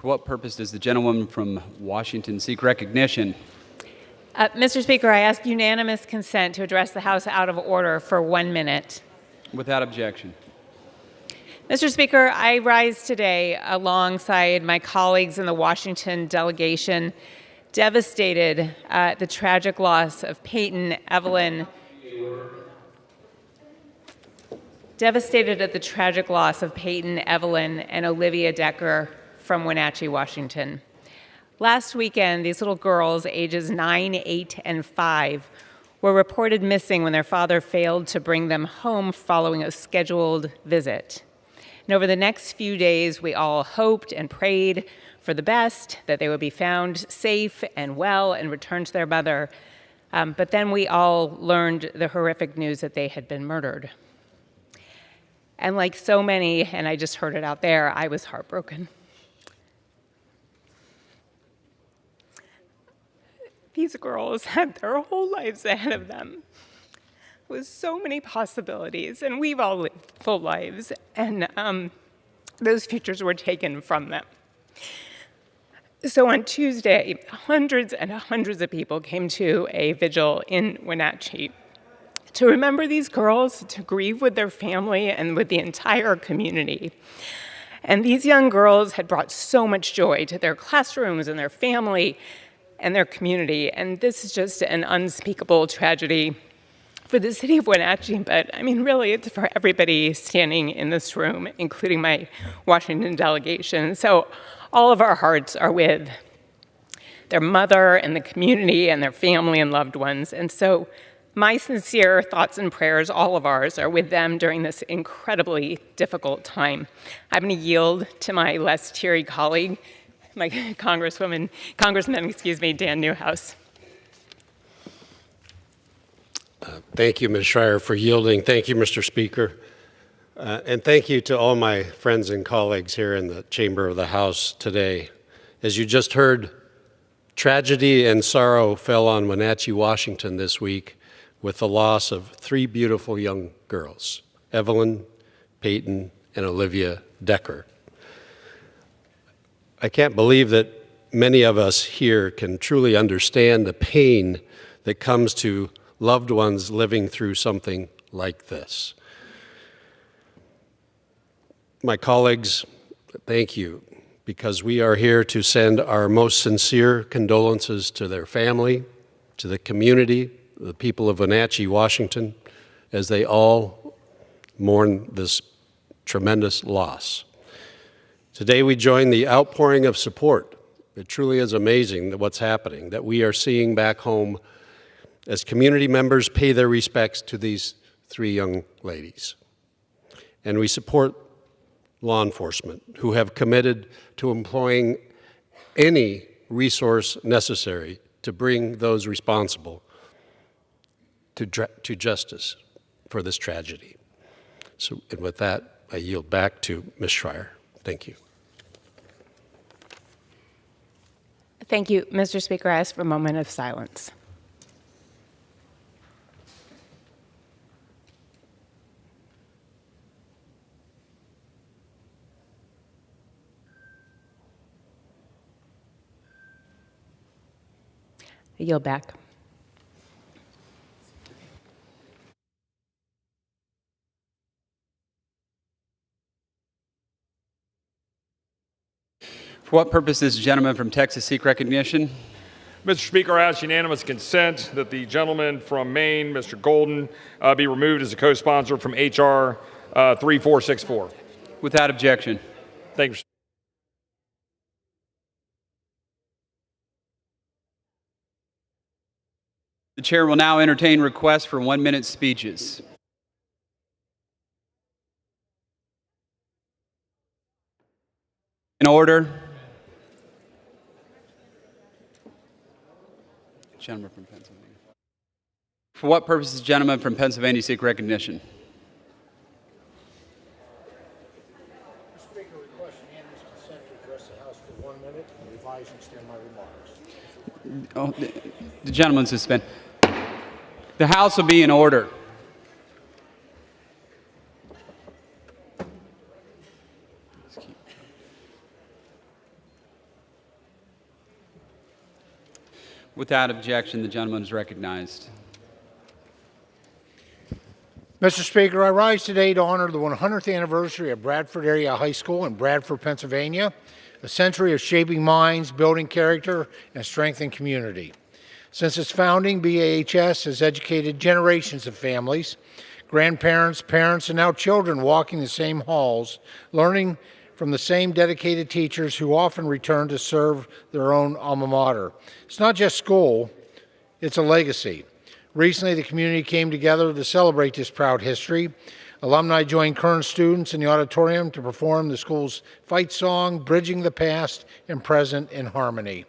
For what purpose does the gentlewoman from Washington seek recognition? Mr. Speaker, I ask unanimous consent to address the House out of order for 1 minute. Without objection. Mr. Speaker, I rise today alongside my colleagues in the Washington delegation, devastated at the tragic loss of Peyton, Evelyn, and Olivia Decker from Wenatchee, Washington. Last weekend, these little girls, ages 9, 8, and 5, were reported missing when their father failed to bring them home following a scheduled visit. And over the next few days, we all hoped and prayed for the best, that they would be found safe and well and returned to their mother. But then we all learned the horrific news that they had been murdered. And like so many, and I just heard it out there, I was heartbroken. These girls had their whole lives ahead of them with so many possibilities, and we've all lived full lives, and those futures were taken from them. So on Tuesday, hundreds and hundreds of people came to a vigil in Wenatchee to remember these girls, to grieve with their family and with the entire community. And these young girls had brought so much joy to their classrooms and their family and their community. And this is just an unspeakable tragedy for the city of Wenatchee, but I mean, really, it's for everybody standing in this room, including my Washington delegation. So all of our hearts are with their mother and the community and their family and loved ones. And so my sincere thoughts and prayers, all of ours, are with them during this incredibly difficult time. I'm going to yield to my less teary colleague, my Congressman, Dan Newhouse. Thank you, Ms. Schreier, for yielding. Thank you, Mr. Speaker. And thank you to all my friends and colleagues here in the chamber of the House today. As you just heard, tragedy and sorrow fell on Wenatchee, Washington this week with the loss of 3 beautiful young girls, Evelyn, Peyton, and Olivia Decker. I can't believe that many of us here can truly understand the pain that comes to loved ones living through something like this. My colleagues, thank you, because we are here to send our most sincere condolences to their family, to the community, the people of Wenatchee, Washington, as they all mourn this tremendous loss. Today we join the outpouring of support. It truly is amazing that what's happening, that we are seeing back home as community members pay their respects to these 3 young ladies. And we support law enforcement who have committed to employing any resource necessary to bring those responsible to justice for this tragedy. So, and with that, I yield back to Ms. Schreier. Thank you. Thank you, Mr. Speaker. I ask for a moment of silence. I yield back. For what purpose does the gentleman from Texas seek recognition? Mr. Speaker, I ask unanimous consent that the gentleman from Maine, Mr. Golden, be removed as a co-sponsor from H.R. 3464. Without objection. Thank you. The chair will now entertain requests for 1-minute speeches. In order. Gentleman from Pennsylvania. For what purpose does the gentleman from Pennsylvania seek recognition? Mr. Speaker, request unanimous consent to address the House for 1 minute and revise and extend my remarks. Oh, the gentleman suspend. The House will be in order. Without objection, the gentleman is recognized. Mr. Speaker, I rise today to honor the 100th anniversary of Bradford Area High School in Bradford, Pennsylvania, a century of shaping minds, building character, and strengthening community. Since its founding, BAHS has educated generations of families, grandparents, parents, and now children walking the same halls, learning from the same dedicated teachers who often return to serve their own alma mater. It's not just school, it's a legacy. Recently, the community came together to celebrate this proud history. Alumni joined current students in the auditorium to perform the school's fight song, Bridging the Past and Present in Harmony.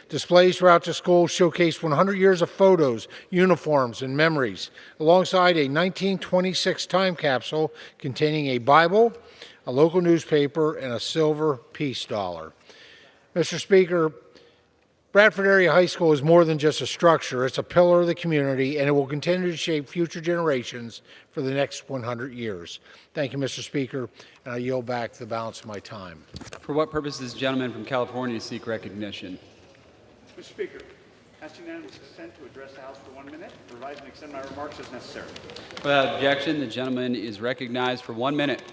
Displays throughout the school showcased 100 years of photos, uniforms, and memories, alongside a 1926 time capsule containing a Bible, a local newspaper, and a silver peace dollar. Mr. Speaker, Bradford Area High School is more than just a structure. It's a pillar of the community, and it will continue to shape future generations for the next 100 years. Thank you, Mr. Speaker, and I yield back the balance of my time. For what purpose does the gentleman from California seek recognition? Mr. Speaker, ask unanimous consent to address the House for 1 minute, revise and extend my remarks as necessary. Without objection, the gentleman is recognized for 1 minute.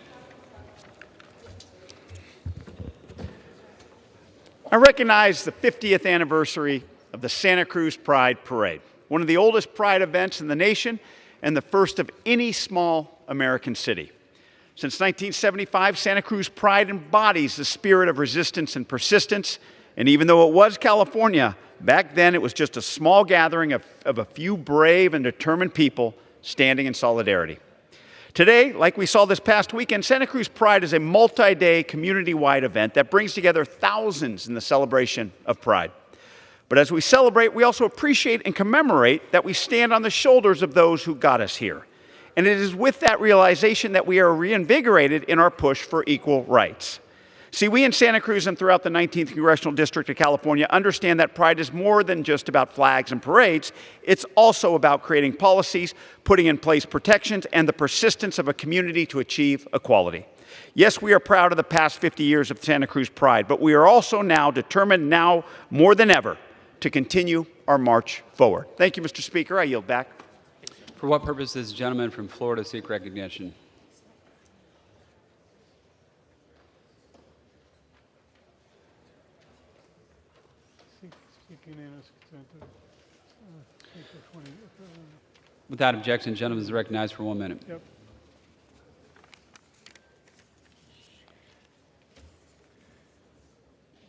I recognize the 50th anniversary of the Santa Cruz Pride Parade, one of the oldest pride events in the nation and the first of any small American city. Since 1975, Santa Cruz Pride embodies the spirit of resistance and persistence, and even though it was California, back then it was just a small gathering of a few brave and determined people standing in solidarity. Today, like we saw this past weekend, Santa Cruz Pride is a multi-day, community-wide event that brings together thousands in the celebration of Pride. But as we celebrate, we also appreciate and commemorate that we stand on the shoulders of those who got us here. And it is with that realization that we are reinvigorated in our push for equal rights. See, we in Santa Cruz and throughout the 19th Congressional District of California understand that Pride is more than just about flags and parades. It's also about creating policies, putting in place protections, and the persistence of a community to achieve equality. Yes, we are proud of the past 50 years of Santa Cruz Pride, but we are also now determined, now more than ever, to continue our march forward. Thank you, Mr. Speaker. I yield back. For what purpose does the gentleman from Florida seek recognition? Without objection, the gentleman is recognized for 1 minute. Yep.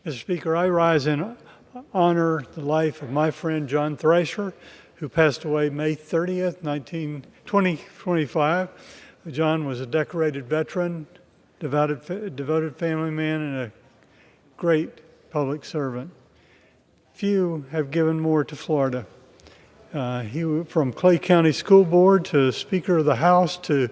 Mr. Speaker, I rise in honor the life of my friend John Thrasher, who passed away May 30th, 2025. John was a decorated veteran, devoted family man, and a great public servant. Few have given more to Florida. From Clay County School Board to Speaker of the House to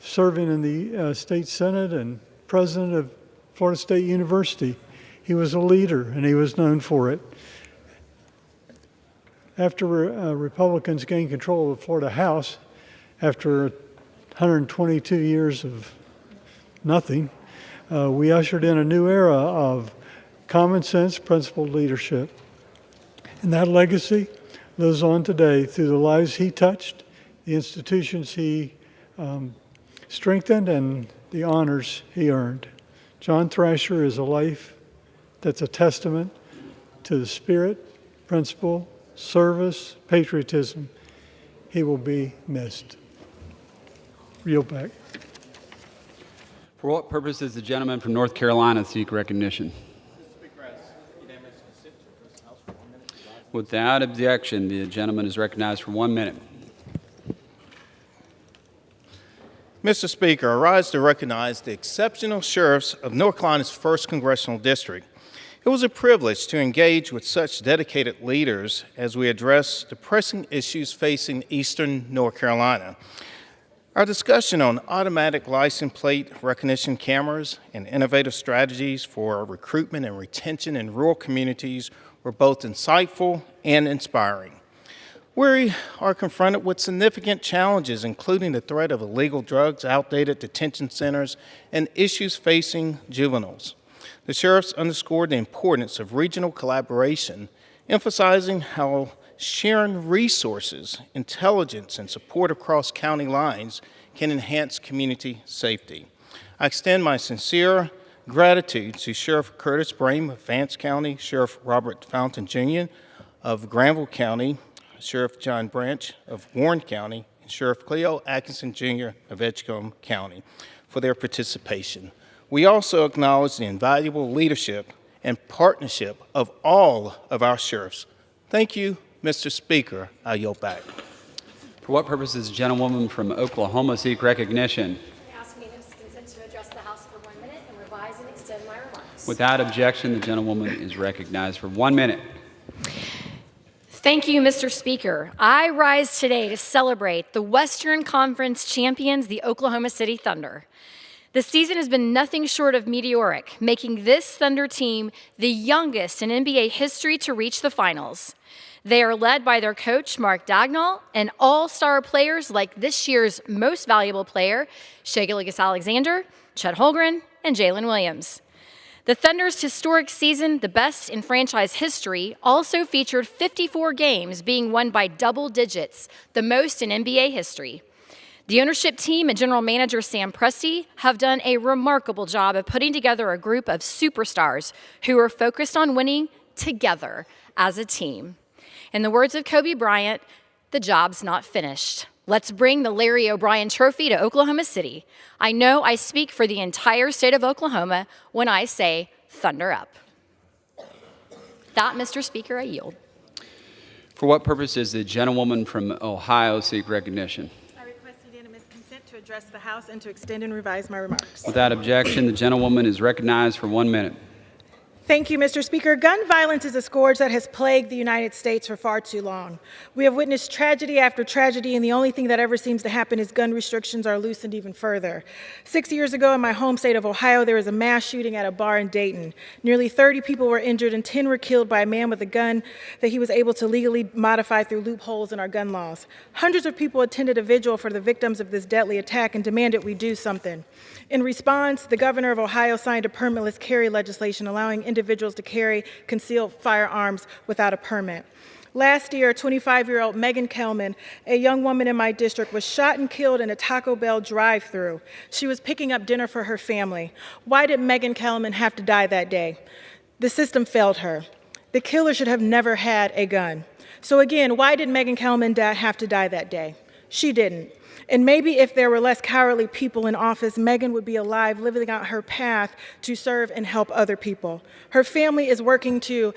serving in the State Senate and President of Florida State University. He was a leader, and he was known for it. After Republicans gained control of the Florida House, after 122 years of nothing, we ushered in a new era of common sense, principled leadership. And that legacy lives on today through the lives he touched, the institutions he strengthened, and the honors he earned. John Thrasher is a life that's a testament to the spirit, principle, service, patriotism. He will be missed. Yield back. For what purpose does the gentleman from North Carolina seek recognition? Without objection, the gentleman is recognized for 1 minute. Mr. Speaker, I rise to recognize the exceptional sheriffs of North Carolina's 1st Congressional District. It was a privilege to engage with such dedicated leaders as we address the pressing issues facing eastern North Carolina. Our discussion on automatic license plate recognition cameras and innovative strategies for recruitment and retention in rural communities were both insightful and inspiring. We are confronted with significant challenges, including the threat of illegal drugs, outdated detention centers, and issues facing juveniles. The sheriffs underscored the importance of regional collaboration emphasizing how sharing resources, intelligence, and support across county lines can enhance community safety. I extend my sincere gratitude to Sheriff Curtis Brame of Vance County, Sheriff Robert Fountain Jr. of Granville County, Sheriff John Branch of Warren County, and Sheriff Cleo Atkinson Jr. of Edgecombe County for their participation. We also acknowledge the invaluable leadership and partnership of all of our sheriffs. Thank you, Mr. Speaker. I yield back. For what purpose does the gentlewoman from Oklahoma seek recognition? I ask unanimous consent to address the House for 1 minute and revise and extend my remarks. Without objection, the gentlewoman is recognized for 1 minute. Thank you, Mr. Speaker. I rise today to celebrate the Western Conference champions, the Oklahoma City Thunder. The season has been nothing short of meteoric, making this Thunder team the youngest in NBA history to reach the finals. They are led by their coach, Mark Dagnall, and all-star players like this year's most valuable player, Shai Gilgeous-Alexander, Chet Holmgren, and Jalen Williams. The Thunder's historic season, the best in franchise history, also featured 54 games being won by double digits, the most in NBA history. The ownership team and general manager Sam Presti have done a remarkable job of putting together a group of superstars who are focused on winning together as a team. In the words of Kobe Bryant, the job's not finished. Let's bring the Larry O'Brien Trophy to Oklahoma City. I know I speak for the entire state of Oklahoma when I say Thunder up. That, Mr. Speaker, I yield. For what purpose does the gentlewoman from Ohio seek recognition? I request unanimous consent to address the House and to extend and revise my remarks. Without objection, the gentlewoman is recognized for 1 minute. Thank you, Mr. Speaker. Gun violence is a scourge that has plagued the United States for far too long. We have witnessed tragedy after tragedy, and the only thing that ever seems to happen is gun restrictions are loosened even further. 6 years ago in my home state of Ohio, there was a mass shooting at a bar in Dayton. Nearly 30 people were injured and 10 were killed by a man with a gun that he was able to legally modify through loopholes in our gun laws. Hundreds of people attended a vigil for the victims of this deadly attack and demanded we do something. In response, the governor of Ohio signed a permitless carry legislation allowing individuals to carry concealed firearms without a permit. Last year, 25-year-old Megan Kelman, a young woman in my district, was shot and killed in a Taco Bell drive-thru. She was picking up dinner for her family. Why did Megan Kelman have to die that day? The system failed her. The killer should have never had a gun. So again, why did Megan Kelman have to die that day? She didn't. And maybe if there were less cowardly people in office, Megan would be alive, living out her path to serve and help other people. Her family is working to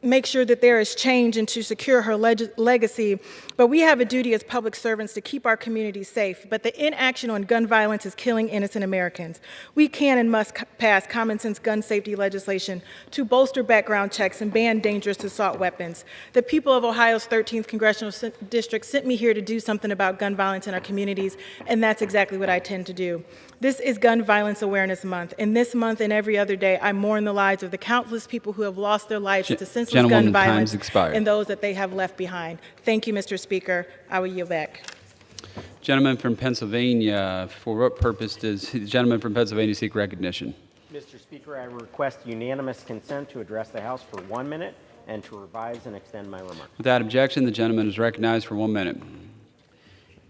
make sure that there is change and to secure her legacy. But we have a duty as public servants to keep our communities safe. But the inaction on gun violence is killing innocent Americans. We can and must pass common sense gun safety legislation to bolster background checks and ban dangerous assault weapons. The people of Ohio's 13th Congressional District sent me here to do something about gun violence in our communities, and that's exactly what I intend to do. This is Gun Violence Awareness Month, and this month and every other day, I mourn the lives of the countless people who have lost their lives to senseless gun violence and those that they have left behind. Thank you, Mr. Speaker. I will yield back. Gentleman from Pennsylvania, for what purpose does the gentleman from Pennsylvania seek recognition? Mr. Speaker, I request unanimous consent to address the House for 1 minute and to revise and extend my remarks. Without objection, the gentleman is recognized for 1 minute.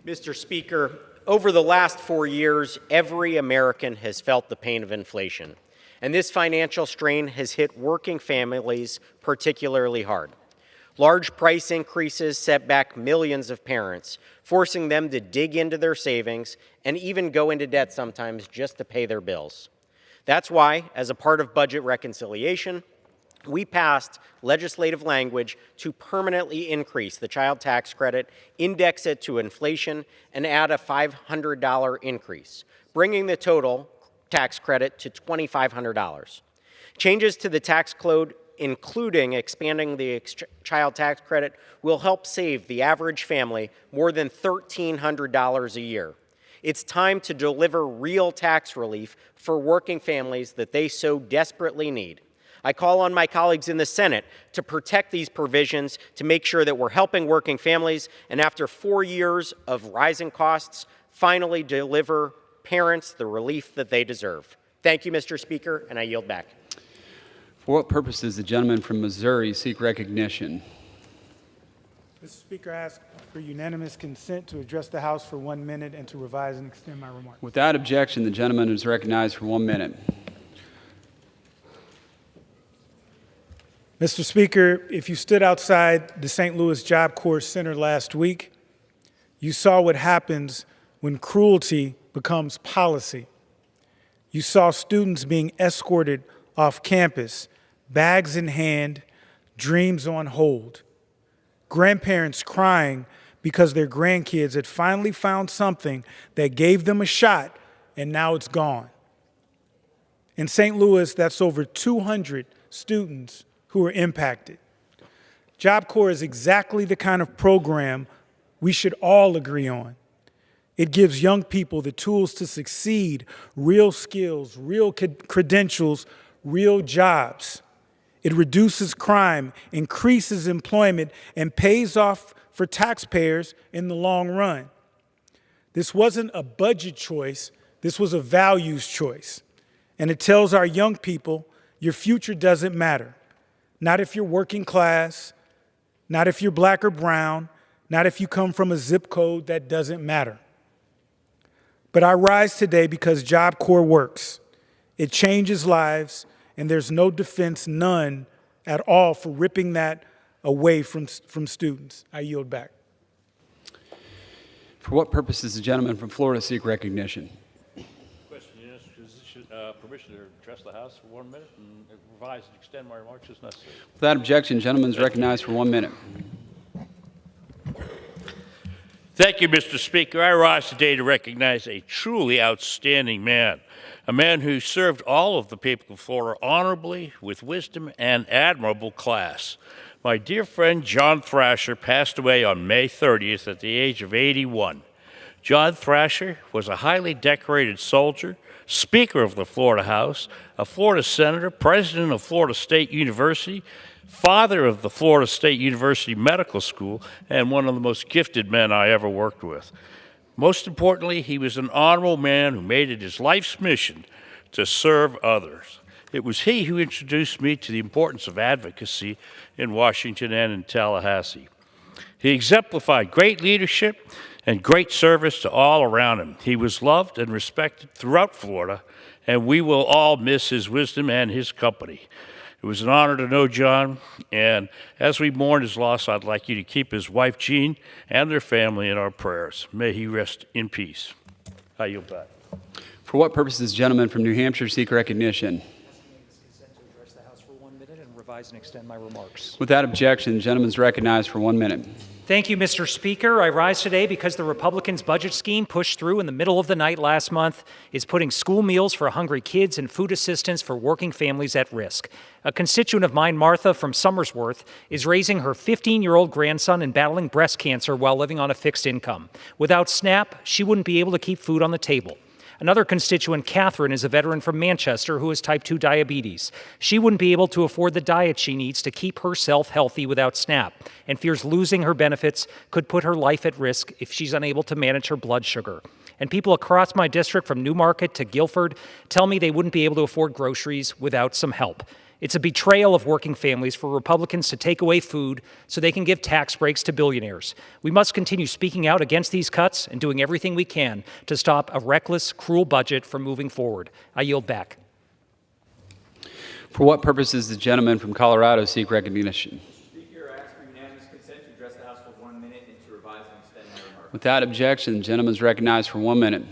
Mr. Speaker, over the last 4 years, every American has felt the pain of inflation, and this financial strain has hit working families particularly hard. Large price increases set back millions of parents, forcing them to dig into their savings and even go into debt sometimes just to pay their bills. That's why, as a part of budget reconciliation, we passed legislative language to permanently increase the child tax credit, index it to inflation, and add a $500 increase, bringing the total tax credit to $2,500. Changes to the tax code, including expanding the child tax credit, will help save the average family more than $1,300 a year. It's time to deliver real tax relief for working families that they so desperately need. I call on my colleagues in the Senate to protect these provisions to make sure that we're helping working families, and after 4 years of rising costs, finally deliver parents the relief that they deserve. Thank you, Mr. Speaker, and I yield back. For what purpose does the gentleman from Missouri seek recognition? Mr. Speaker, I ask for unanimous consent to address the House for 1 minute and to revise and extend my remarks. Without objection, the gentleman is recognized for 1 minute. Mr. Speaker, if you stood outside the St. Louis Job Corps Center last week, you saw what happens when cruelty becomes policy. You saw students being escorted off campus, bags in hand, dreams on hold. Grandparents crying because their grandkids had finally found something that gave them a shot and now it's gone. In St. Louis, that's over 200 students who are impacted. Job Corps is exactly the kind of program we should all agree on. It gives young people the tools to succeed, real skills, real credentials, real jobs. It reduces crime, increases employment, and pays off for taxpayers in the long run. This wasn't a budget choice, this was a values choice. And it tells our young people, your future doesn't matter. Not if you're working class, not if you're black or brown, not if you come from a zip code, that doesn't matter. But I rise today because Job Corps works. It changes lives, and there's no defense, none at all, for ripping that away from students. I yield back. For what purpose does the gentleman from Florida seek recognition? Question is, permission to address the House for 1 minute and revise and extend my remarks as necessary. Without objection, the gentleman is recognized for 1 minute. Thank you, Mr. Speaker. I rise today to recognize a truly outstanding man, a man who served all of the people of Florida honorably, with wisdom and admirable class. My dear friend John Thrasher passed away on May 30th at the age of 81. John Thrasher was a highly decorated soldier, Speaker of the Florida House, a Florida Senator, President of Florida State University, father of the Florida State University Medical School, and one of the most gifted men I ever worked with. Most importantly, he was an honorable man who made it his life's mission to serve others. It was he who introduced me to the importance of advocacy in Washington and in Tallahassee. He exemplified great leadership and great service to all around him. He was loved and respected throughout Florida, and we will all miss his wisdom and his company. It was an honor to know John, and as we mourn his loss, I'd like you to keep his wife, Jean, and their family in our prayers. May he rest in peace. I yield back. For what purpose does the gentleman from New Hampshire seek recognition? Consent to address the House for 1 minute and revise and extend my remarks. Without objection, the gentleman is recognized for 1 minute. Thank you, Mr. Speaker. I rise today because the Republicans' budget scheme pushed through in the middle of the night last month is putting school meals for hungry kids and food assistance for working families at risk. A constituent of mine, Martha from Somersworth, is raising her 15-year-old grandson and battling breast cancer while living on a fixed income. Without SNAP, she wouldn't be able to keep food on the table. Another constituent, Catherine, is a veteran from Manchester who has type 2 diabetes. She wouldn't be able to afford the diet she needs to keep herself healthy without SNAP, and fears losing her benefits could put her life at risk if she's unable to manage her blood sugar. And people across my district, from Newmarket to Guilford, tell me they wouldn't be able to afford groceries without some help. It's a betrayal of working families for Republicans to take away food so they can give tax breaks to billionaires. We must continue speaking out against these cuts and doing everything we can to stop a reckless, cruel budget from moving forward. I yield back. For what purpose does the gentleman from Colorado seek recognition? Speaker, I ask for unanimous consent to address the House for 1 minute and to revise and extend my remarks. Without objection, the gentleman is recognized for 1 minute.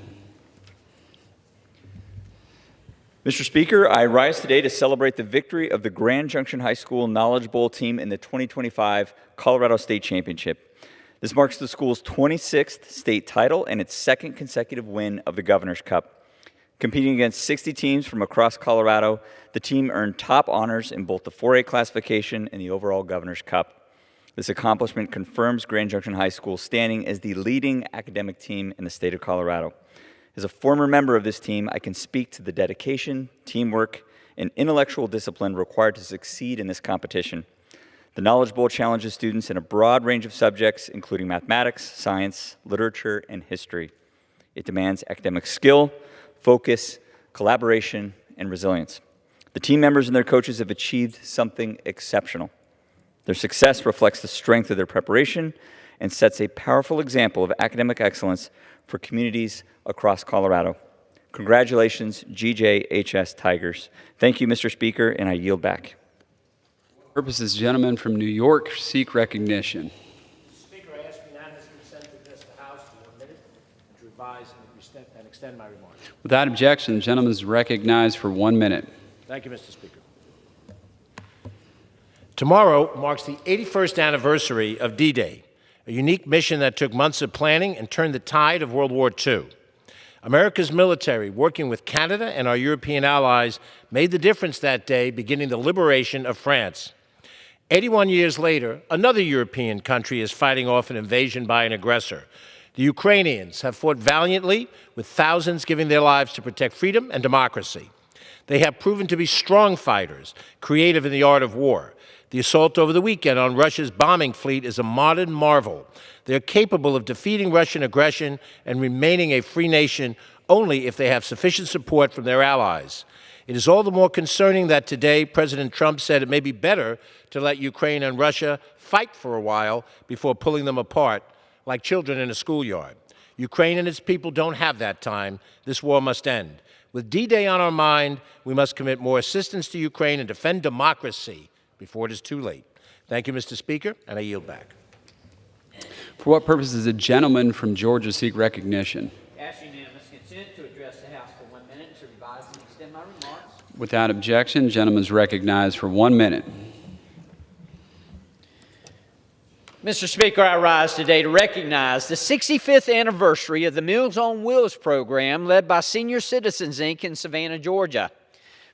Mr. Speaker, I rise today to celebrate the victory of the Grand Junction High School Knowledge Bowl team in the 2025 Colorado State Championship. This marks the school's 26th state title and its second consecutive win of the Governor's Cup. Competing against 60 teams from across Colorado, the team earned top honors in both the 4A classification and the overall Governor's Cup. This accomplishment confirms Grand Junction High School's standing as the leading academic team in the state of Colorado. As a former member of this team, I can speak to the dedication, teamwork, and intellectual discipline required to succeed in this competition. The Knowledge Bowl challenges students in a broad range of subjects, including mathematics, science, literature, and history. It demands academic skill, focus, collaboration, and resilience. The team members and their coaches have achieved something exceptional. Their success reflects the strength of their preparation and sets a powerful example of academic excellence for communities across Colorado. Congratulations, GJHS Tigers. Thank you, Mr. Speaker, and I yield back. Purposes, gentleman from New York seek recognition. Speaker, I ask unanimous consent to address the House for 1 minute, to revise and extend my remarks. Without objection, the gentleman is recognized for 1 minute. Thank you, Mr. Speaker. Tomorrow marks the 81st anniversary of D-Day, a unique mission that took months of planning and turned the tide of World War II. America's military, working with Canada and our European allies, made the difference that day, beginning the liberation of France. 81 years later, another European country is fighting off an invasion by an aggressor. The Ukrainians have fought valiantly, with thousands giving their lives to protect freedom and democracy. They have proven to be strong fighters, creative in the art of war. The assault over the weekend on Russia's bombing fleet is a modern marvel. They're capable of defeating Russian aggression and remaining a free nation only if they have sufficient support from their allies. It is all the more concerning that today President Trump said it may be better to let Ukraine and Russia fight for a while before pulling them apart, like children in a schoolyard. Ukraine and its people don't have that time. This war must end. With D-Day on our mind, we must commit more assistance to Ukraine and defend democracy before it is too late. Thank you, Mr. Speaker, and I yield back. For what purpose does a gentleman from Georgia seek recognition? Ask unanimous consent to address the House for 1 minute to revise and extend my remarks. Without objection, the gentleman is recognized for 1 minute. Mr. Speaker, I rise today to recognize the 65th anniversary of the Meals on Wheels program led by Senior Citizens, Inc. in Savannah, Georgia.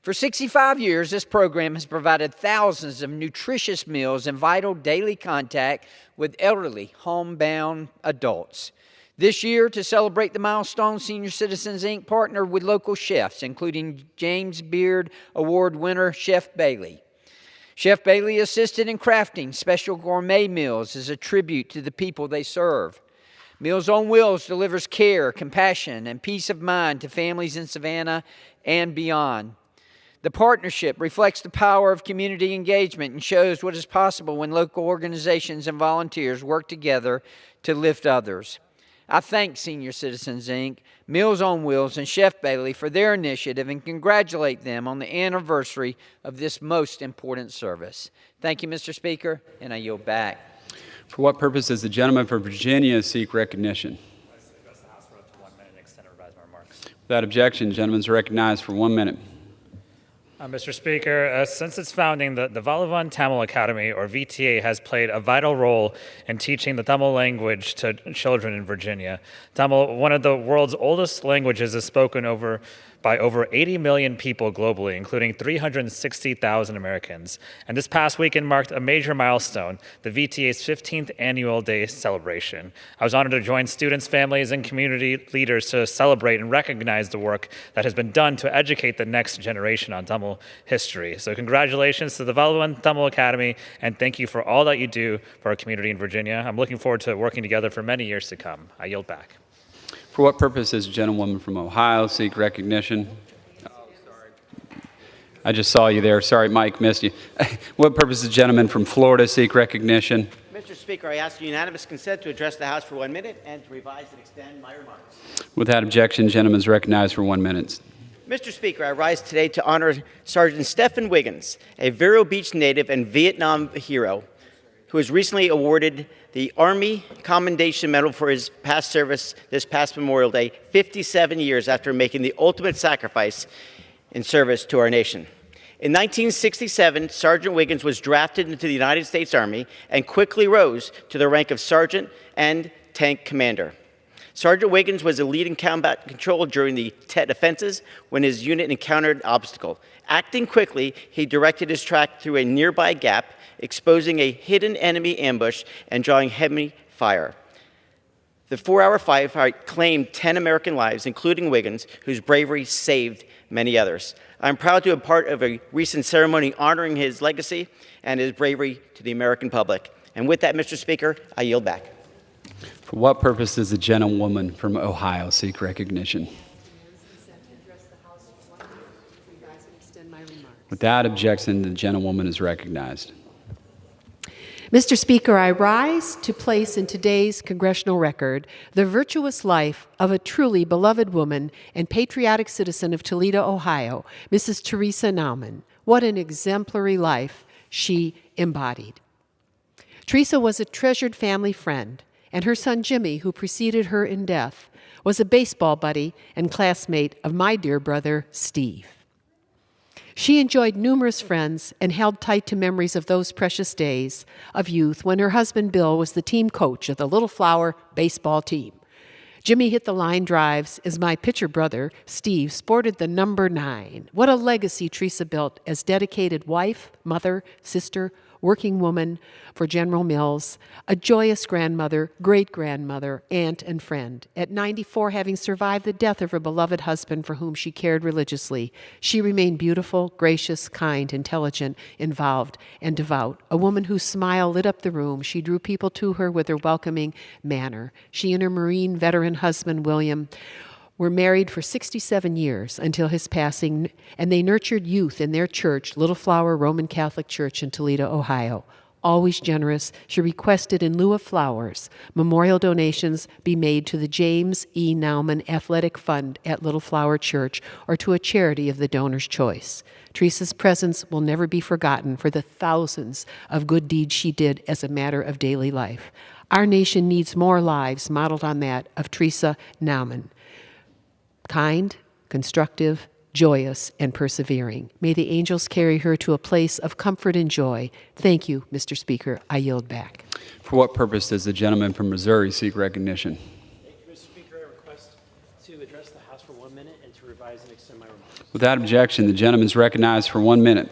For 65 years, this program has provided thousands of nutritious meals and vital daily contact with elderly, homebound adults. This year, to celebrate the milestone, Senior Citizens, Inc. partnered with local chefs, including James Beard Award winner Chef Bailey. Chef Bailey assisted in crafting special gourmet meals as a tribute to the people they serve. Meals on Wheels delivers care, compassion, and peace of mind to families in Savannah and beyond. The partnership reflects the power of community engagement and shows what is possible when local organizations and volunteers work together to lift others. I thank Senior Citizens, Inc., Meals on Wheels, and Chef Bailey for their initiative and congratulate them on the anniversary of this most important service. Thank you, Mr. Speaker, and I yield back. For what purpose does the gentleman from Virginia seek recognition? Without objection, the gentleman is recognized for 1 minute. Mr. Speaker, since its founding, the Valavan Tamil Academy, or VTA, has played a vital role in teaching the Tamil language to children in Virginia. Tamil, one of the world's oldest languages, is spoken by over 80 million people globally, including 360,000 Americans. And this past weekend marked a major milestone, the VTA's 15th annual day celebration. I was honored to join students, families, and community leaders to celebrate and recognize the work that has been done to educate the next generation on Tamil history. So congratulations to the Valavan Tamil Academy, and thank you for all that you do for our community in Virginia. I'm looking forward to working together for many years to come. I yield back. For what purpose does a gentlewoman from Ohio seek recognition? Oh, sorry. I just saw you there. Sorry, Mike, missed you. What purpose does a gentleman from Florida seek recognition? Mr. Speaker, I ask unanimous consent to address the House for 1 minute and to revise and extend my remarks. Without objection, the gentleman is recognized for 1 minute. Mr. Speaker, I rise today to honor Sergeant Stephen Wiggins, a Vero Beach native and Vietnam hero, who was recently awarded the Army Commendation Medal for his past service this past Memorial Day, 57 years after making the ultimate sacrifice in service to our nation. In 1967, Sergeant Wiggins was drafted into the United States Army and quickly rose to the rank of sergeant and tank commander. Sergeant Wiggins was a lead in combat control during the Tet offenses when his unit encountered an obstacle. Acting quickly, he directed his track through a nearby gap, exposing a hidden enemy ambush and drawing heavy fire. The 4-hour firefight claimed 10 American lives, including Wiggins, whose bravery saved many others. I'm proud to be part of a recent ceremony honoring his legacy and his bravery to the American public. And with that, Mr. Speaker, I yield back. For what purpose does the gentlewoman from Ohio seek recognition? Without objection, the gentlewoman is recognized. Mr. Speaker, I rise to place in today's congressional record the virtuous life of a truly beloved woman and patriotic citizen of Toledo, Ohio, Mrs. Teresa Naumann. What an exemplary life she embodied. Teresa was a treasured family friend, and her son Jimmy, who preceded her in death, was a baseball buddy and classmate of my dear brother, Steve. She enjoyed numerous friends and held tight to memories of those precious days of youth when her husband Bill was the team coach of the Little Flower baseball team. Jimmy hit the line drives as my pitcher brother, Steve, sported the number 9. What a legacy Teresa built as dedicated wife, mother, sister, working woman for General Mills, a joyous grandmother, great-grandmother, aunt, and friend. At 94, having survived the death of her beloved husband for whom she cared religiously, she remained beautiful, gracious, kind, intelligent, involved, and devout. A woman whose smile lit up the room. She drew people to her with her welcoming manner. She and her Marine veteran husband, William, were married for 67 years until his passing, and they nurtured youth in their church, Little Flower Roman Catholic Church in Toledo, Ohio. Always generous, she requested in lieu of flowers, memorial donations be made to the James E. Naumann Athletic Fund at Little Flower Church or to a charity of the donor's choice. Teresa's presence will never be forgotten for the thousands of good deeds she did as a matter of daily life. Our nation needs more lives modeled on that of Teresa Naumann. Kind, constructive, joyous, and persevering. May the angels carry her to a place of comfort and joy. Thank you, Mr. Speaker. I yield back. For what purpose does the gentleman from Missouri seek recognition? Thank you, Mr. Speaker. I request to address the House for 1 minute and to revise and extend my remarks. Without objection, the gentleman is recognized for 1 minute.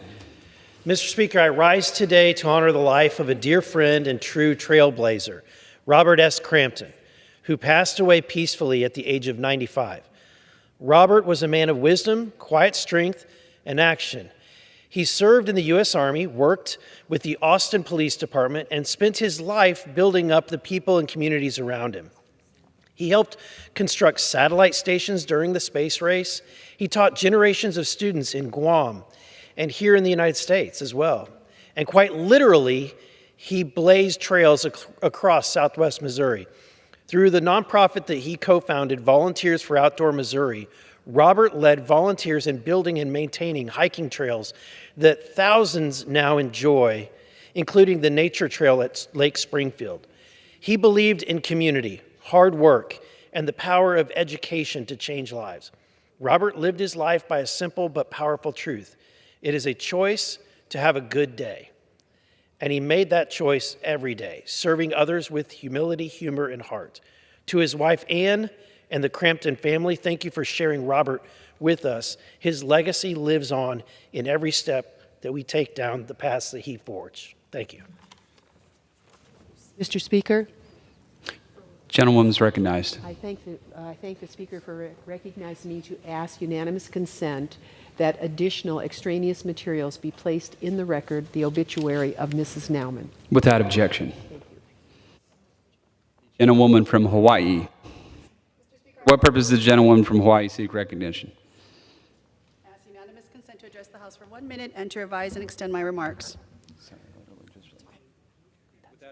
Mr. Speaker, I rise today to honor the life of a dear friend and true trailblazer, Robert S. Crampton, who passed away peacefully at the age of 95. Robert was a man of wisdom, quiet strength, and action. He served in the U.S. Army, worked with the Austin Police Department, and spent his life building up the people and communities around him. He helped construct satellite stations during the space race. He taught generations of students in Guam and here in the United States as well. And quite literally, he blazed trails across Southwest Missouri. Through the nonprofit that he co-founded, Volunteers for Outdoor Missouri, Robert led volunteers in building and maintaining hiking trails that thousands now enjoy, including the nature trail at Lake Springfield. He believed in community, hard work, and the power of education to change lives. Robert lived his life by a simple but powerful truth. It is a choice to have a good day. And he made that choice every day, serving others with humility, humor, and heart. To his wife, Ann, and the Crampton family, thank you for sharing Robert with us. His legacy lives on in every step that we take down the paths that he forged. Thank you. Mr. Speaker, Gentlewoman is recognized. I thank the Speaker for recognizing me to ask unanimous consent that additional extraneous materials be placed in the record, the obituary of Mrs. Naumann. Without objection. Gentlewoman from Hawaii. What purpose does the gentlewoman from Hawaii seek recognition? Ask unanimous consent to address the House for 1 minute and to revise and extend my remarks.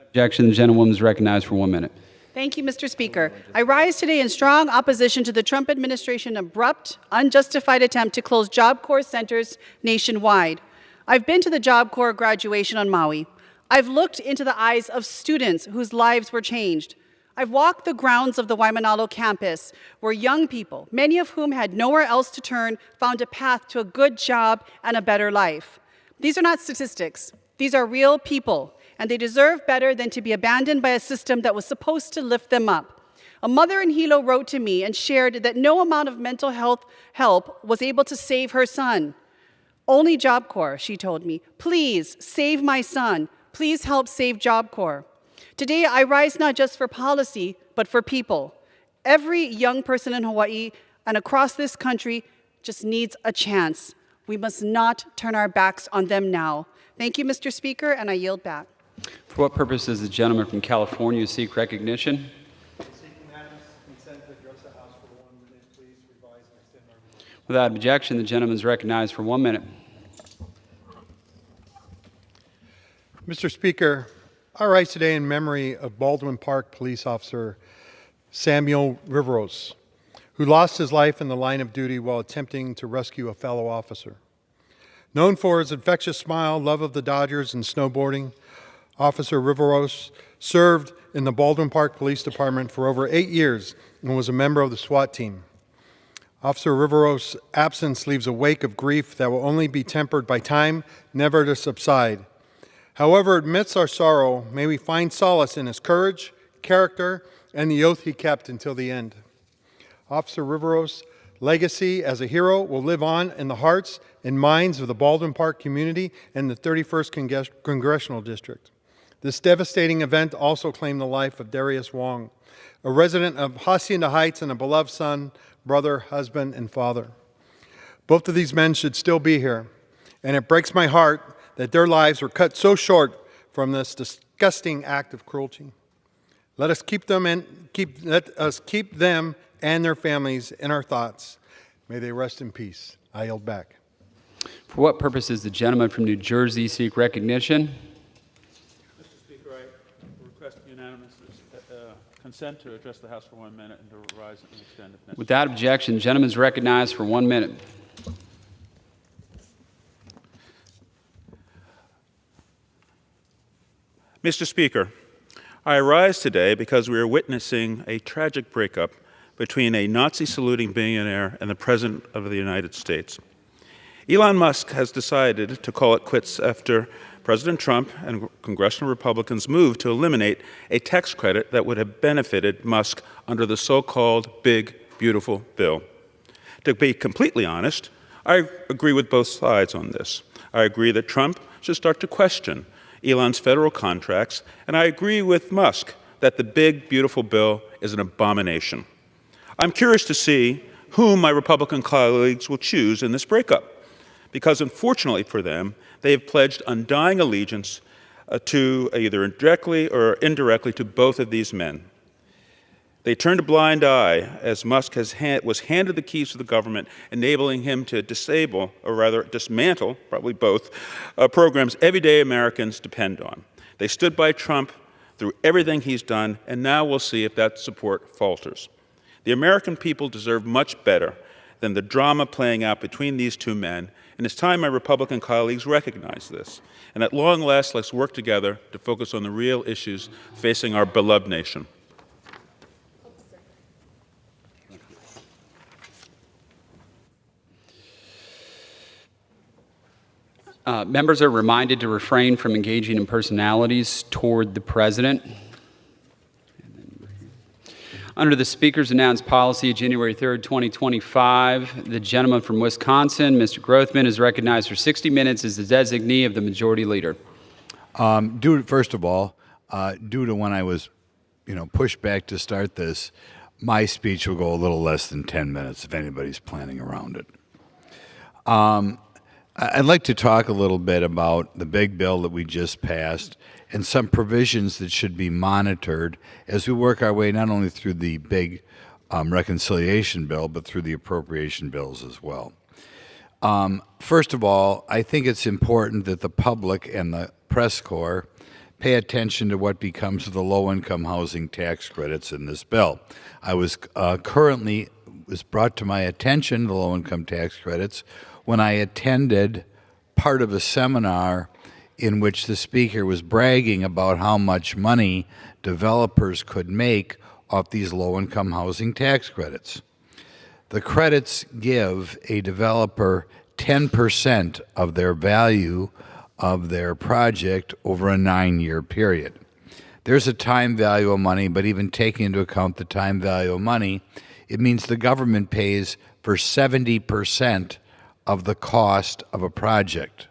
Objection. The gentlewoman is recognized for 1 minute. Thank you, Mr. Speaker. I rise today in strong opposition to the Trump administration's abrupt, unjustified attempt to close Job Corps centers nationwide. I've been to the Job Corps graduation on Maui. I've looked into the eyes of students whose lives were changed. I've walked the grounds of the Waimanalo campus, where young people, many of whom had nowhere else to turn, found a path to a good job and a better life. These are not statistics. These are real people, and they deserve better than to be abandoned by a system that was supposed to lift them up. A mother in Hilo wrote to me and shared that no amount of mental health help was able to save her son. Only Job Corps, she told me. Please save my son. Please help save Job Corps. Today, I rise not just for policy, but for people. Every young person in Hawaii and across this country just needs a chance. We must not turn our backs on them now. Thank you, Mr. Speaker, and I yield back. For what purpose does the gentleman from California seek recognition? Without objection, the gentleman is recognized for 1 minute. Mr. Speaker, I rise today in memory of Baldwin Park police officer Samuel Riveros, who lost his life in the line of duty while attempting to rescue a fellow officer. Known for his infectious smile, love of the Dodgers, and snowboarding, Officer Riveros served in the Baldwin Park Police Department for over 8 years and was a member of the SWAT team. Officer Riveros' absence leaves a wake of grief that will only be tempered by time, never to subside. However, amidst our sorrow, may we find solace in his courage, character, and the oath he kept until the end. Officer Riveros' legacy as a hero will live on in the hearts and minds of the Baldwin Park community and the 31st Congressional District. This devastating event also claimed the life of Darius Wong, a resident of Hacienda Heights and a beloved son, brother, husband, and father. Both of these men should still be here, and it breaks my heart that their lives were cut so short from this disgusting act of cruelty. Let us keep them and their families in our thoughts. May they rest in peace. I yield back. For what purpose does the gentleman from New Jersey seek recognition? Mr. Speaker, I request unanimous consent to address the House for 1 minute and to rise and extend if necessary. Without objection, the gentleman is recognized for 1 minute. Mr. Speaker, I rise today because we are witnessing a tragic breakup between a Nazi-saluting billionaire and the President of the United States. Elon Musk has decided to call it quits after President Trump and congressional Republicans moved to eliminate a tax credit that would have benefited Musk under the so-called Big, Beautiful Bill. To be completely honest, I agree with both sides on this. I agree that Trump should start to question Elon's federal contracts, and I agree with Musk that the Big, Beautiful Bill is an abomination. I'm curious to see whom my Republican colleagues will choose in this breakup, because unfortunately for them, they have pledged undying allegiance to either directly or indirectly to both of these men. They turned a blind eye as Musk was handed the keys to the government, enabling him to disable, or rather dismantle, probably both, programs everyday Americans depend on. They stood by Trump through everything he's done, and now we'll see if that support falters. The American people deserve much better than the drama playing out between these two men, and it's time my Republican colleagues recognize this. And at long last, let's work together to focus on the real issues facing our beloved nation. Members are reminded to refrain from engaging in personalities toward the President. Under the Speaker's announced policy of January 3rd, 2025, the gentleman from Wisconsin, Mr. Grothman, is recognized for 60 minutes as the designee of the Majority Leader. First of all, due to when I was, pushed back to start this, my speech will go a little less than 10 minutes if anybody's planning around it. I'd like to talk a little bit about the big bill that we just passed and some provisions that should be monitored as we work our way not only through the big reconciliation bill, but through the appropriation bills as well. First of all, I think it's important that the public and the press corps pay attention to what becomes of the low-income housing tax credits in this bill. I was brought to my attention, the low-income tax credits, when I attended part of a seminar in which the speaker was bragging about how much money developers could make off these low-income housing tax credits. The credits give a developer 10% of their value of their project over a 9-year period. There's a time value of money, but even taking into account the time value of money, it means the government pays for 70% of the cost of a project.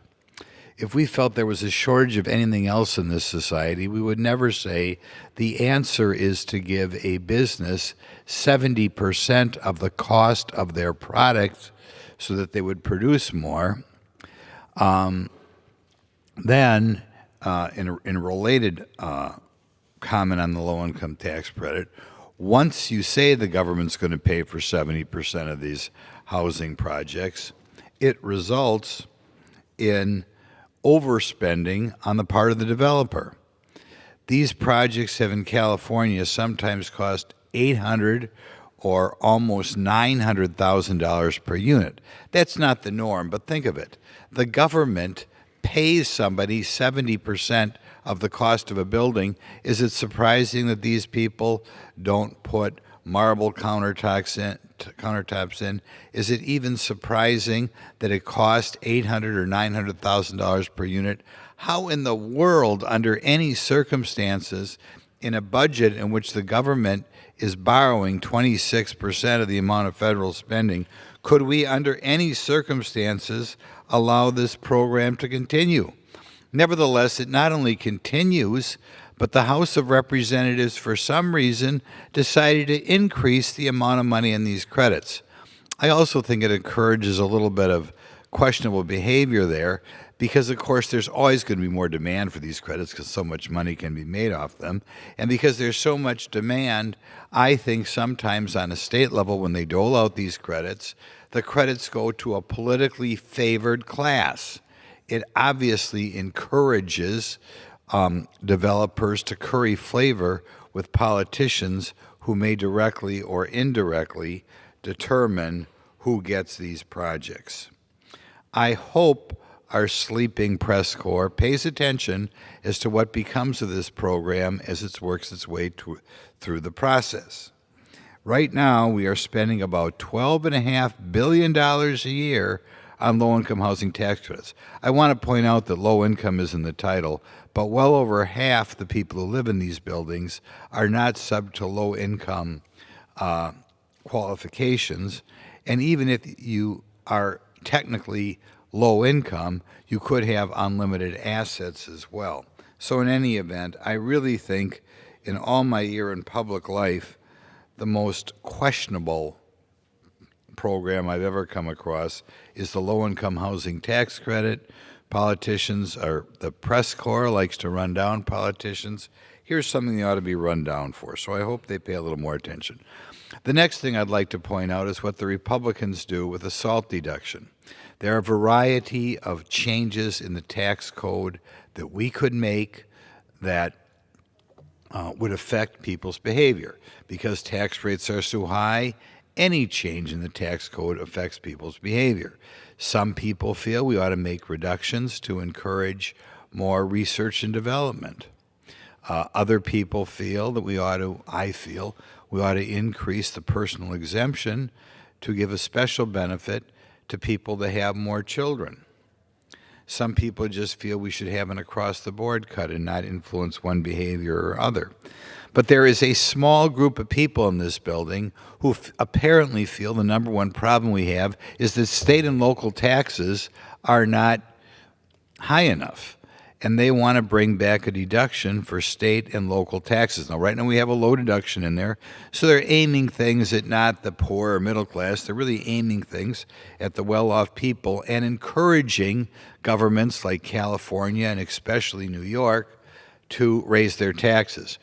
If we felt there was a shortage of anything else in this society, we would never say the answer is to give a business 70% of the cost of their product so that they would produce more. Then, in a related comment on the low-income tax credit, once you say the government's going to pay for 70% of these housing projects, it results in overspending on the part of the developer. These projects have in California sometimes cost $800,000 or almost $900,000 per unit. That's not the norm, but think of it. The government pays somebody 70% of the cost of a building. Is it surprising that these people don't put marble countertops in? Is it even surprising that it costs $800,000 or $900,000 per unit? How in the world, under any circumstances, in a budget in which the government is borrowing 26% of the amount of federal spending, could we, under any circumstances, allow this program to continue? Nevertheless, it not only continues, but the House of Representatives, for some reason, decided to increase the amount of money in these credits. I also think it encourages a little bit of questionable behavior there, because, of course, there's always going to be more demand for these credits because so much money can be made off them. And because there's so much demand, I think sometimes on a state level when they dole out these credits, the credits go to a politically favored class. It obviously encourages developers to curry favor with politicians who may directly or indirectly determine who gets these projects. I hope our sleeping press corps pays attention as to what becomes of this program as it works its way through the process. Right now, we are spending about $12.5 billion a year on low-income housing tax credits. I want to point out that low income is in the title, but well over half the people who live in these buildings are not subject to low-income qualifications, and even if you are technically low income, you could have unlimited assets as well. So in any event, I really think in all my year in public life, the most questionable program I've ever come across is the low-income housing tax credit. Politicians, or the press corps likes to run down politicians. Here's something they ought to be run down for, so I hope they pay a little more attention. The next thing I'd like to point out is what the Republicans do with the SALT deduction. There are a variety of changes in the tax code that we could make that would affect people's behavior. Because tax rates are so high, any change in the tax code affects people's behavior. Some people feel we ought to make reductions to encourage more research and development. Other people feel that I feel we ought to increase the personal exemption to give a special benefit to people that have more children. Some people just feel we should have an across-the-board cut and not influence one behavior or other. But there is a small group of people in this building who apparently feel the number one problem we have is that state and local taxes are not high enough. And they want to bring back a deduction for state and local taxes. Now, right now we have a low deduction in there, so they're aiming things at not the poor or middle class. They're really aiming things at the well-off people and encouraging governments like California and especially New York to raise their taxes.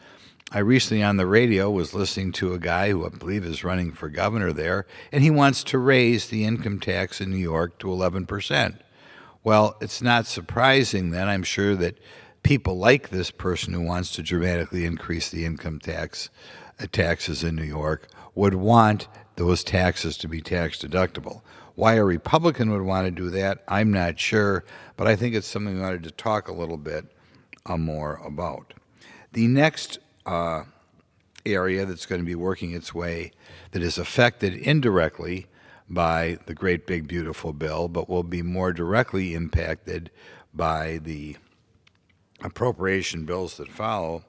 I recently on the radio was listening to a guy who I believe is running for governor there, and he wants to raise the income tax in New York to 11%. Well, it's not surprising then, I'm sure, that people like this person who wants to dramatically increase the income taxes in New York would want those taxes to be tax deductible. Why a Republican would want to do that, I'm not sure, but I think it's something we wanted to talk a little bit more about. The next area that's going to be working its way that is affected indirectly by the great big beautiful bill, but will be more directly impacted by the appropriation bills that follow,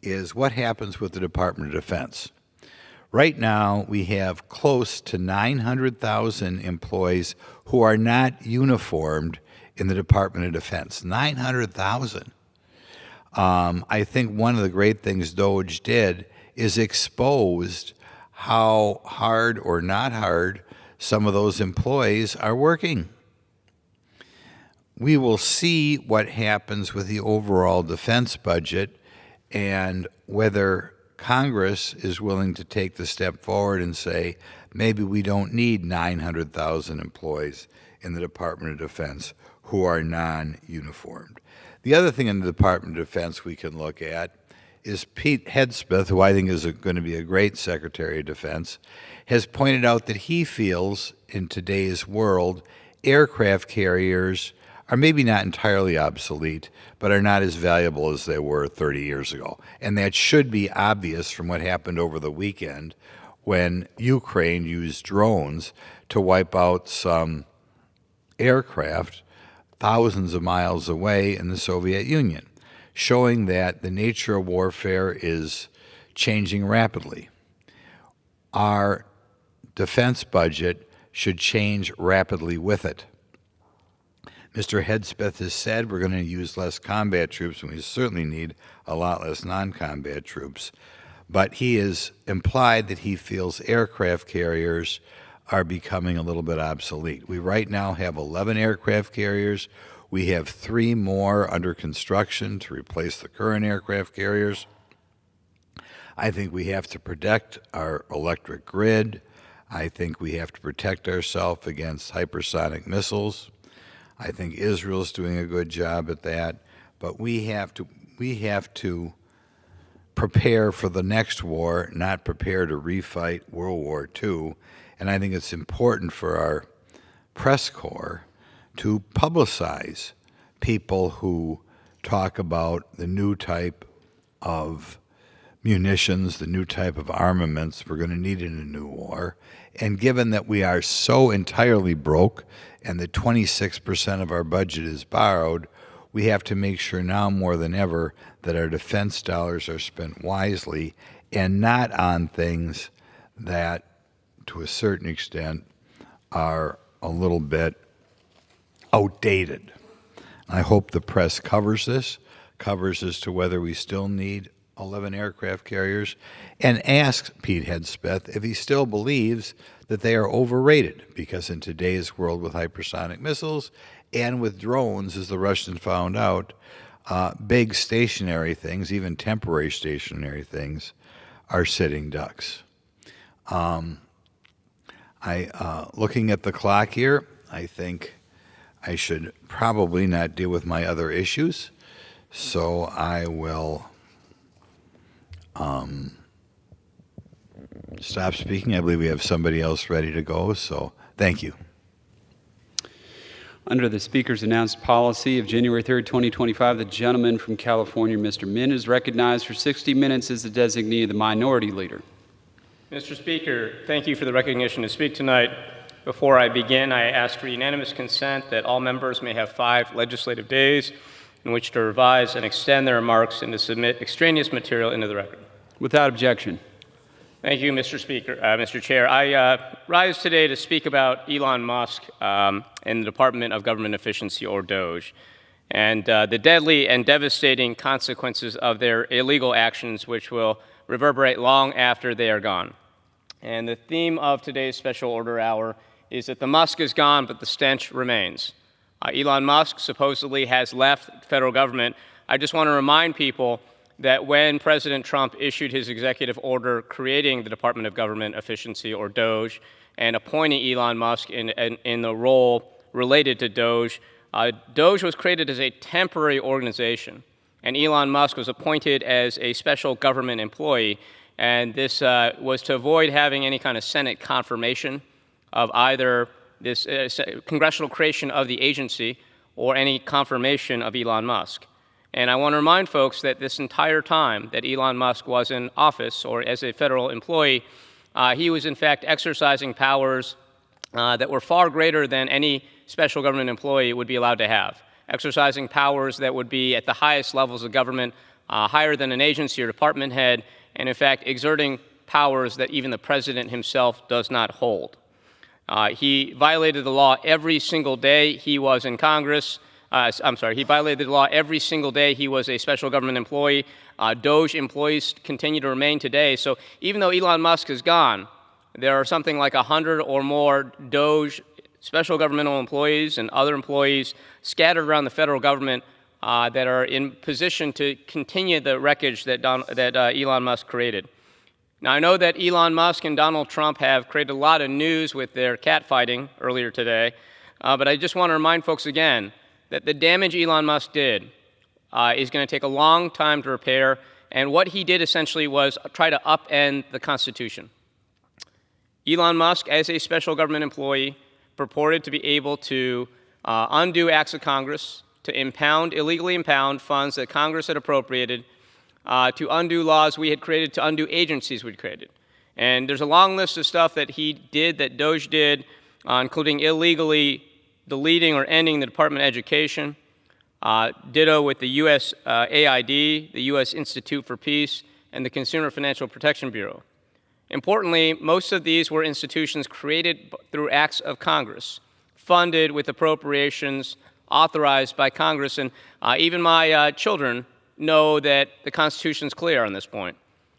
is what happens with the Department of Defense. Right now, we have close to 900,000 employees who are not uniformed in the Department of Defense. 900,000. I think one of the great things DOGE did is exposed how hard or not hard some of those employees are working. We will see what happens with the overall defense budget and whether Congress is willing to take the step forward and say, maybe we don't need 900,000 employees in the Department of Defense who are non-uniformed. The other thing in the Department of Defense we can look at is Pete Hegseth, who I think is going to be a great Secretary of Defense, has pointed out that he feels in today's world aircraft carriers are maybe not entirely obsolete, but are not as valuable as they were 30 years ago. And that should be obvious from what happened over the weekend when Ukraine used drones to wipe out some aircraft thousands of miles away in the Soviet Union, showing that the nature of warfare is changing rapidly. Our defense budget should change rapidly with it. Mr. Hegseth has said we're going to use less combat troops, and we certainly need a lot less non-combat troops. But he has implied that he feels aircraft carriers are becoming a little bit obsolete. We right now have 11 aircraft carriers. We have 3 more under construction to replace the current aircraft carriers. I think we have to protect our electric grid. I think we have to protect ourselves against hypersonic missiles. I think Israel's doing a good job at that, but we have to prepare for the next war, not prepare to refight World War II. And I think it's important for our press corps to publicize people who talk about the new type of munitions, the new type of armaments we're going to need in a new war. And given that we are so entirely broke and that 26% of our budget is borrowed, we have to make sure now more than ever that our defense dollars are spent wisely and not on things that, to a certain extent, are a little bit outdated. I hope the press covers this as to whether we still need 11 aircraft carriers, and asks Pete Hegseth if he still believes that they are overrated, because in today's world with hypersonic missiles and with drones, as the Russians found out, big stationary things, even temporary stationary things, are sitting ducks. Looking at the clock here, I think I should probably not deal with my other issues, so I will stop speaking. I believe we have somebody else ready to go, so thank you. Under the Speaker's announced policy of January 3rd, 2025, the gentleman from California, Mr. Min, is recognized for 60 minutes as the designee of the Minority Leader. Mr. Speaker, thank you for the recognition to speak tonight. Before I begin, I ask for unanimous consent that all members may have 5 legislative days in which to revise and extend their remarks and to submit extraneous material into the record. Without objection. Thank you, Mr. Speaker, Mr. Chair. I rise today to speak about Elon Musk and the Department of Government Efficiency, or DOGE, and the deadly and devastating consequences of their illegal actions, which will reverberate long after they are gone. And the theme of today's special order hour is that the Musk is gone, but the stench remains. Elon Musk supposedly has left the federal government. I just want to remind people that when President Trump issued his executive order creating the Department of Government Efficiency, or DOGE, and appointing Elon Musk in the role related to DOGE, DOGE was created as a temporary organization, and Elon Musk was appointed as a special government employee, and this was to avoid having any kind of Senate confirmation of either this congressional creation of the agency or any confirmation of Elon Musk. And I want to remind folks that this entire time that Elon Musk was in office or as a federal employee, he was in fact exercising powers that were far greater than any special government employee would be allowed to have, exercising powers that would be at the highest levels of government, higher than an agency or department head, and in fact exerting powers that even the president himself does not hold. He violated the law every single day he was in Congress. He violated the law every single day he was a special government employee. DOGE employees continue to remain today. So even though Elon Musk is gone, there are something like 100 or more DOGE special governmental employees and other employees scattered around the federal government that are in position to continue the wreckage that Elon Musk created. Now, I know that Elon Musk and Donald Trump have created a lot of news with their catfighting earlier today, but I just want to remind folks again that the damage Elon Musk did is going to take a long time to repair, and what he did essentially was try to upend the Constitution. Elon Musk, as a special government employee, purported to be able to undo acts of Congress, to illegally impound funds that Congress had appropriated, to undo laws we had created, to undo agencies we'd created. And there's a long list of stuff that he did, that Doge did, including illegally deleting or ending the Department of Education, ditto with the U.S. AID, the U.S. Institute for Peace, and the Consumer Financial Protection Bureau. Importantly, most of these were institutions created through acts of Congress, funded with appropriations authorized by Congress, and even my children know that the Constitution's clear on this point.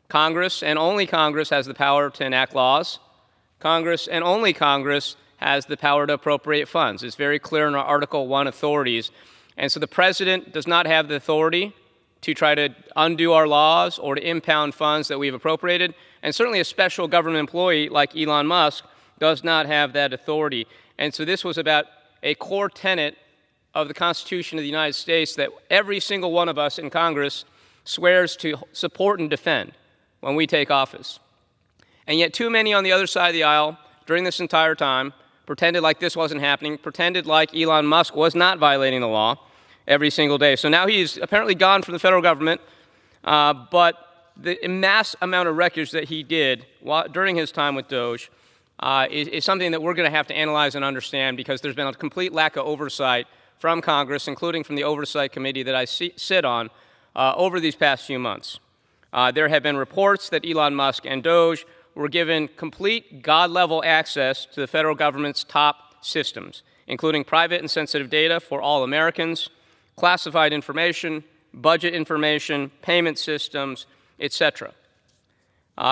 Congress, and only Congress, has the power to enact laws. Congress, and only Congress, has the power to appropriate funds. It's very clear in our Article I authorities. And so the President does not have the authority to try to undo our laws or to impound funds that we've appropriated. And certainly a special government employee like Elon Musk does not have that authority. And so this was about a core tenet of the Constitution of the United States that every single one of us in Congress swears to support and defend when we take office. And yet too many on the other side of the aisle during this entire time pretended like this wasn't happening, pretended like Elon Musk was not violating the law every single day. So now he's apparently gone from the federal government, but the mass amount of wreckage that he did during his time with Doge is something that we're going to have to analyze and understand, because there's been a complete lack of oversight from Congress, including from the Oversight Committee that I sit on, over these past few months. There have been reports that Elon Musk and Doge were given complete God-level access to the federal government's top systems, including private and sensitive data for all Americans, classified information, budget information, payment systems, etc.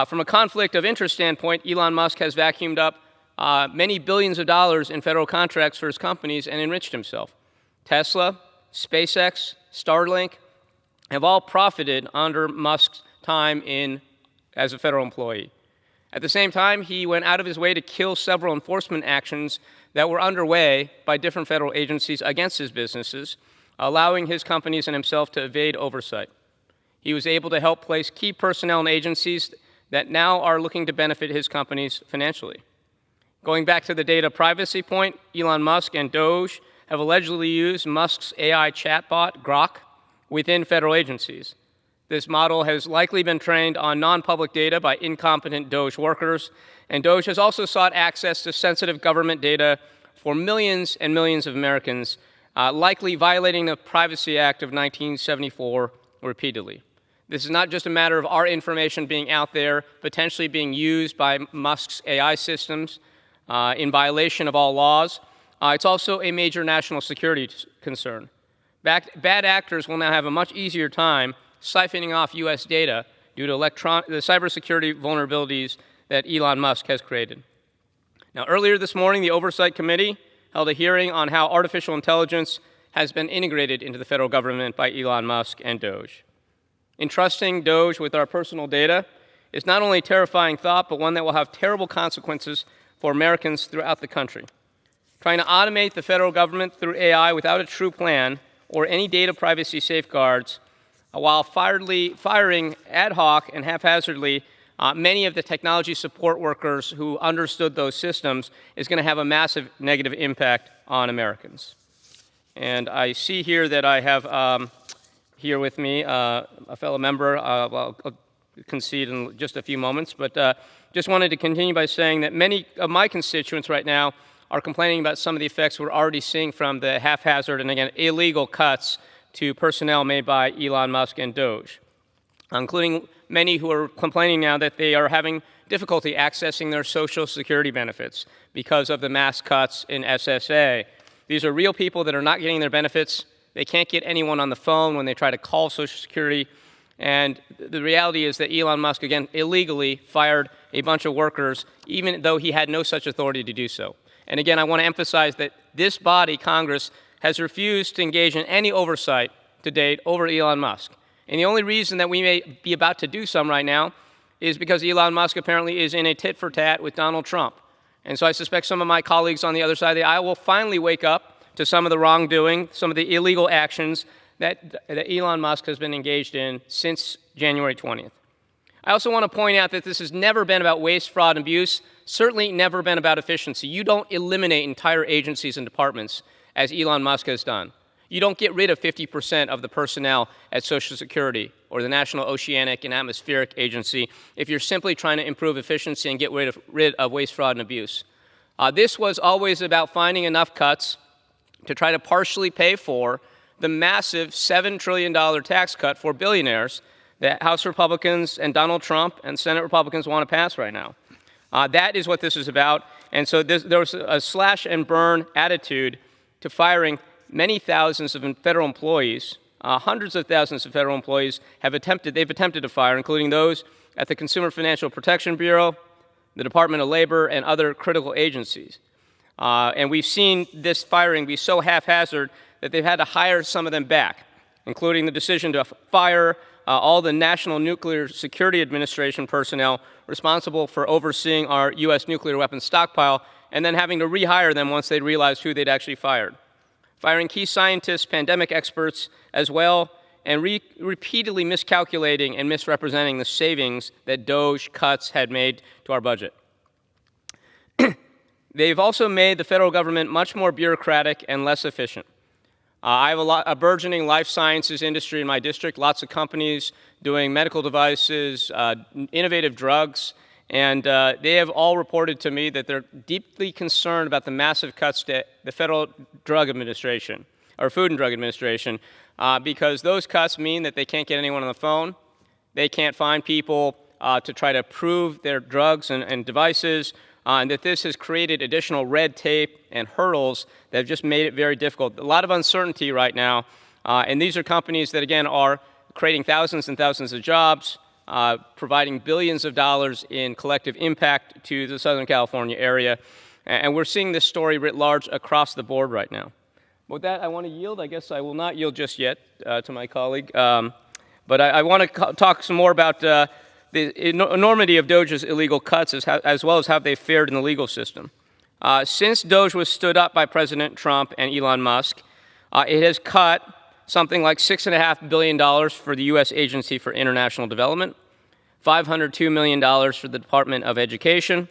From a conflict of interest standpoint, Elon Musk has vacuumed up many billions of dollars in federal contracts for his companies and enriched himself. Tesla, SpaceX, Starlink have all profited under Musk's time as a federal employee. At the same time, he went out of his way to kill several enforcement actions that were underway by different federal agencies against his businesses, allowing his companies and himself to evade oversight. He was able to help place key personnel in agencies that now are looking to benefit his companies financially. Going back to the data privacy point, Elon Musk and Doge have allegedly used Musk's AI chatbot, Grok, within federal agencies. This model has likely been trained on non-public data by incompetent Doge workers, and Doge has also sought access to sensitive government data for millions and millions of Americans, likely violating the Privacy Act of 1974 repeatedly. This is not just a matter of our information being out there, potentially being used by Musk's AI systems in violation of all laws. It's also a major national security concern. Bad actors will now have a much easier time siphoning off U.S. data due to the cybersecurity vulnerabilities that Elon Musk has created. Now, earlier this morning, the Oversight Committee held a hearing on how artificial intelligence has been integrated into the federal government by Elon Musk and Doge. Entrusting Doge with our personal data is not only a terrifying thought, but one that will have terrible consequences for Americans throughout the country. Trying to automate the federal government through AI without a true plan or any data privacy safeguards, while firing ad hoc and haphazardly many of the technology support workers who understood those systems, is going to have a massive negative impact on Americans. And I see here that I have here with me a fellow member. I'll concede in just a few moments, but just wanted to continue by saying that many of my constituents right now are complaining about some of the effects we're already seeing from the haphazard and, again, illegal cuts to personnel made by Elon Musk and Doge, including many who are complaining now that they are having difficulty accessing their Social Security benefits because of the mass cuts in SSA. These are real people that are not getting their benefits. They can't get anyone on the phone when they try to call Social Security. And the reality is that Elon Musk, again, illegally fired a bunch of workers, even though he had no such authority to do so. And again, I want to emphasize that this body, Congress, has refused to engage in any oversight to date over Elon Musk. And the only reason that we may be about to do some right now is because Elon Musk apparently is in a tit-for-tat with Donald Trump. And so I suspect some of my colleagues on the other side of the aisle will finally wake up to some of the wrongdoing, some of the illegal actions that Elon Musk has been engaged in since January 20th. I also want to point out that this has never been about waste, fraud, and abuse, certainly never been about efficiency. You don't eliminate entire agencies and departments, as Elon Musk has done. You don't get rid of 50% of the personnel at Social Security or the National Oceanic and Atmospheric Agency if you're simply trying to improve efficiency and get rid of waste, fraud, and abuse. This was always about finding enough cuts to try to partially pay for the massive $7 trillion tax cut for billionaires that House Republicans and Donald Trump and Senate Republicans want to pass right now. That is what this is about. And so there was a slash and burn attitude to firing many thousands of federal employees. Hundreds of thousands of federal employees they've attempted to fire, including those at the Consumer Financial Protection Bureau, the Department of Labor, and other critical agencies. And we've seen this firing be so haphazard that they've had to hire some of them back, including the decision to fire all the National Nuclear Security Administration personnel responsible for overseeing our U.S. nuclear weapons stockpile, and then having to rehire them once they realized who they'd actually fired. Firing key scientists, pandemic experts as well, and repeatedly miscalculating and misrepresenting the savings that DOGE cuts had made to our budget. They've also made the federal government much more bureaucratic and less efficient. I have a burgeoning life sciences industry in my district, lots of companies doing medical devices, innovative drugs, and they have all reported to me that they're deeply concerned about the massive cuts to the Federal Drug Administration, or Food and Drug Administration, because those cuts mean that they can't get anyone on the phone, they can't find people to try to approve their drugs and devices, and that this has created additional red tape and hurdles that have just made it very difficult. A lot of uncertainty right now, and these are companies that, again, are creating thousands and thousands of jobs, providing billions of dollars in collective impact to the Southern California area, and we're seeing this story writ large across the board right now. With that, I want to yield. I guess I will not yield just yet to my colleague, but I want to talk some more about the enormity of DOGE's illegal cuts as well as how they fared in the legal system. Since DOGE was stood up by President Trump and Elon Musk, it has cut something like $6.5 billion for the U.S. Agency for International Development, $502 million for the Department of Education,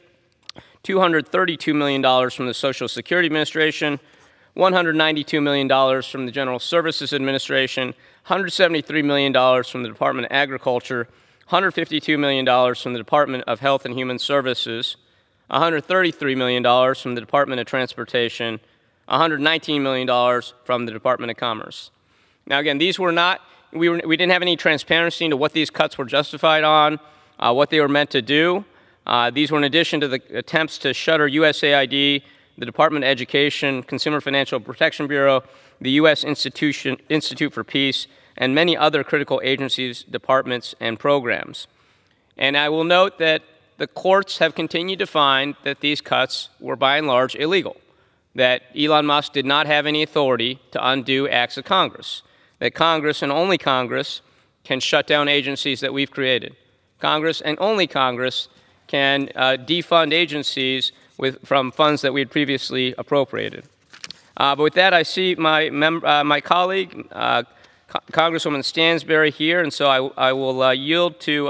$232 million from the Social Security Administration, $192 million from the General Services Administration, $173 million from the Department of Agriculture, $152 million from the Department of Health and Human Services, $133 million from the Department of Transportation, $119 million from the Department of Commerce. Now, again, these were not, we didn't have any transparency into what these cuts were justified on, what they were meant to do. These were in addition to the attempts to shutter USAID, the Department of Education, Consumer Financial Protection Bureau, the U.S. Institute for Peace, and many other critical agencies, departments, and programs. And I will note that the courts have continued to find that these cuts were by and large illegal, that Elon Musk did not have any authority to undo acts of Congress, that Congress and only Congress can shut down agencies that we've created. Congress and only Congress can defund agencies from funds that we had previously appropriated. But with that, I see my colleague, Congresswoman Stansberry here, and so I will yield to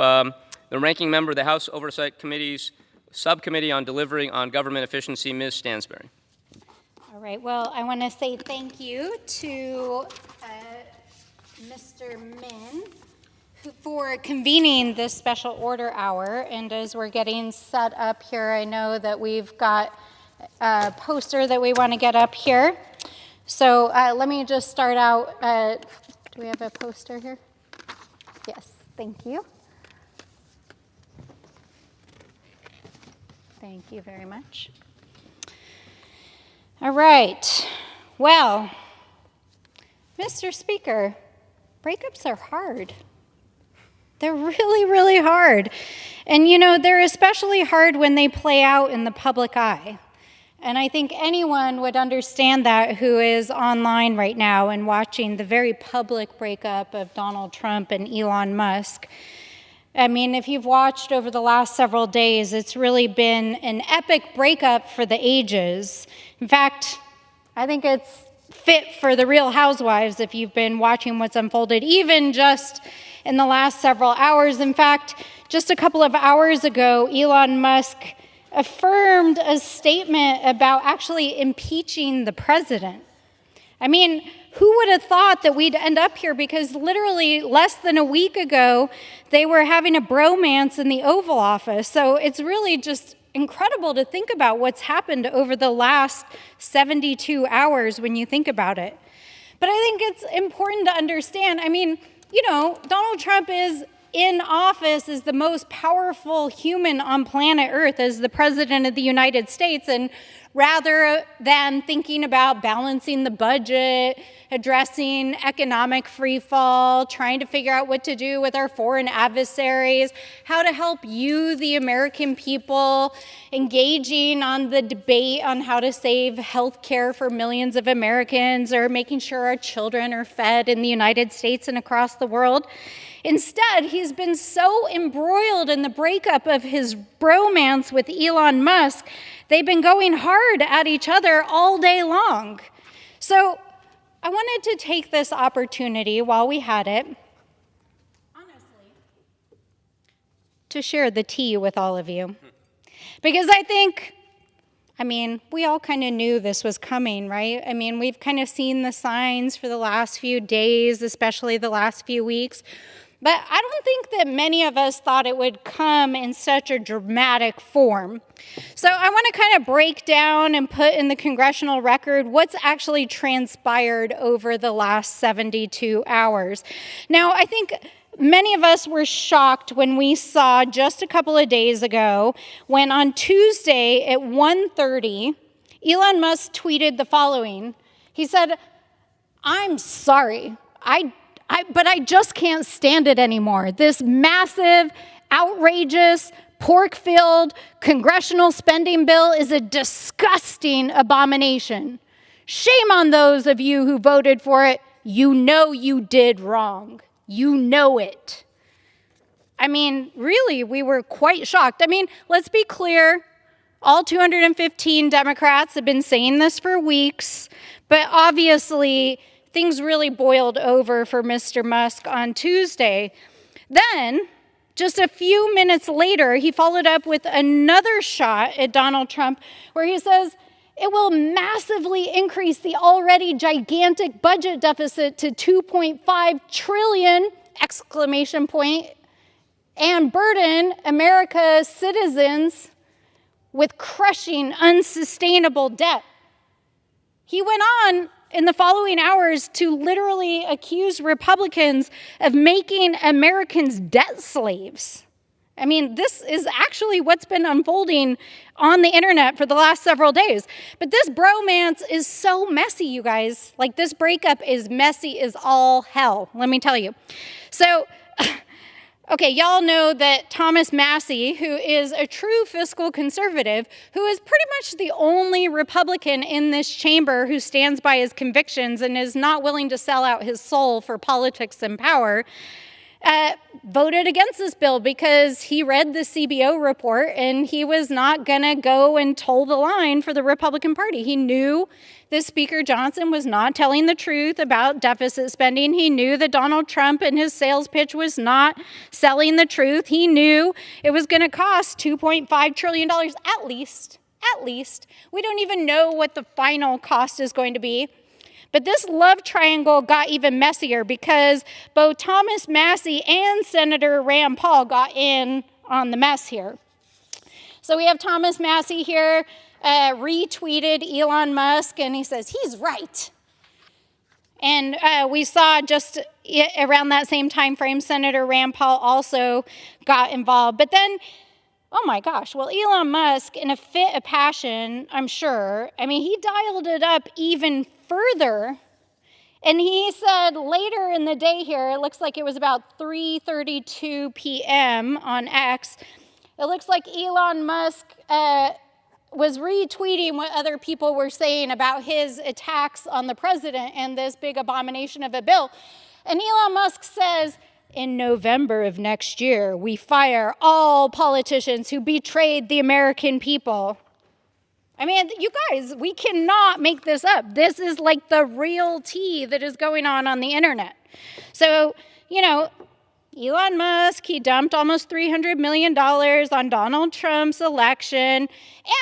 the ranking member of the House Oversight Committee's Subcommittee on Delivering on Government Efficiency, Ms. Stansberry. All right, well, I want to say thank you to Mr. Min for convening this special order hour, and as we're getting set up here, I know that we've got a poster that we want to get up here. So let me just start out. Do we have a poster here? Yes, thank you. Thank you very much. All right. Well, Mr. Speaker, breakups are hard. They're really, really hard. And you know, they're especially hard when they play out in the public eye. And I think anyone would understand that who is online right now and watching the very public breakup of Donald Trump and Elon Musk. I mean, if you've watched over the last several days, it's really been an epic breakup for the ages. In fact, I think it's fit for the Real Housewives if you've been watching what's unfolded, even just in the last several hours. In fact, just a couple of hours ago, Elon Musk affirmed a statement about actually impeaching the president. I mean, who would have thought that we'd end up here? Because literally less than a week ago, they were having a bromance in the Oval Office. So it's really just incredible to think about what's happened over the last 72 hours when you think about it. But I think it's important to understand, I mean, you know, Donald Trump is in office as the most powerful human on planet Earth, as the President of the United States, and rather than thinking about balancing the budget, addressing economic freefall, trying to figure out what to do with our foreign adversaries, how to help you, the American people, engaging on the debate on how to save health care for millions of Americans, or making sure our children are fed in the United States and across the world. Instead, he's been so embroiled in the breakup of his bromance with Elon Musk, they've been going hard at each other all day long. So I wanted to take this opportunity while we had it, honestly, to share the tea with all of you. Because I think, we all kind of knew this was coming, right? We've kind of seen the signs for the last few days, especially the last few weeks. But I don't think that many of us thought it would come in such a dramatic form. So I want to kind of break down and put in the congressional record what's actually transpired over the last 72 hours. Now, I think many of us were shocked when we saw just a couple of days ago when on Tuesday at 1:30, Elon Musk tweeted the following. He said, "I'm sorry, but I just can't stand it anymore. This massive, outrageous, pork-filled congressional spending bill is a disgusting abomination. Shame on those of you who voted for it. You know you did wrong. You know it." Really, we were quite shocked. Let's be clear. All 215 Democrats have been saying this for weeks, but obviously things really boiled over for Mr. Musk on Tuesday. Then, just a few minutes later, he followed up with another shot at Donald Trump where he says, "It will massively increase the already gigantic budget deficit to 2.5 trillion, ! And burden America's citizens with crushing, unsustainable debt." He went on in the following hours to literally accuse Republicans of making Americans debt slaves. This is actually what's been unfolding on the internet for the last several days. But this bromance is so messy, you guys. This breakup is messy as all hell, let me tell you. So, okay, y'all know that Thomas Massie, who is a true fiscal conservative, who is pretty much the only Republican in this chamber who stands by his convictions and is not willing to sell out his soul for politics and power, voted against this bill because he read the CBO report and he was not going to go and toe the line for the Republican Party. He knew that Speaker Johnson was not telling the truth about deficit spending. He knew that Donald Trump and his sales pitch was not selling the truth. He knew it was going to cost $2.5 trillion at least. We don't even know what the final cost is going to be. But this love triangle got even messier because both Thomas Massie and Senator Rand Paul got in on the mess here. So we have Thomas Massie here retweeted Elon Musk, and he says, he's right. And we saw just around that same time frame, Senator Rand Paul also got involved. But then, oh my gosh, well, Elon Musk, in a fit of passion, I'm sure, he dialed it up even further. And he said later in the day here, it looks like it was about 3:32 p.m. on X, it looks like Elon Musk was retweeting what other people were saying about his attacks on the president and this big abomination of a bill. And Elon Musk says, in November of next year, we fire all politicians who betrayed the American people. I mean, you guys, we cannot make this up. This is like the real tea that is going on the internet. So, Elon Musk, he dumped almost $300 million on Donald Trump's election,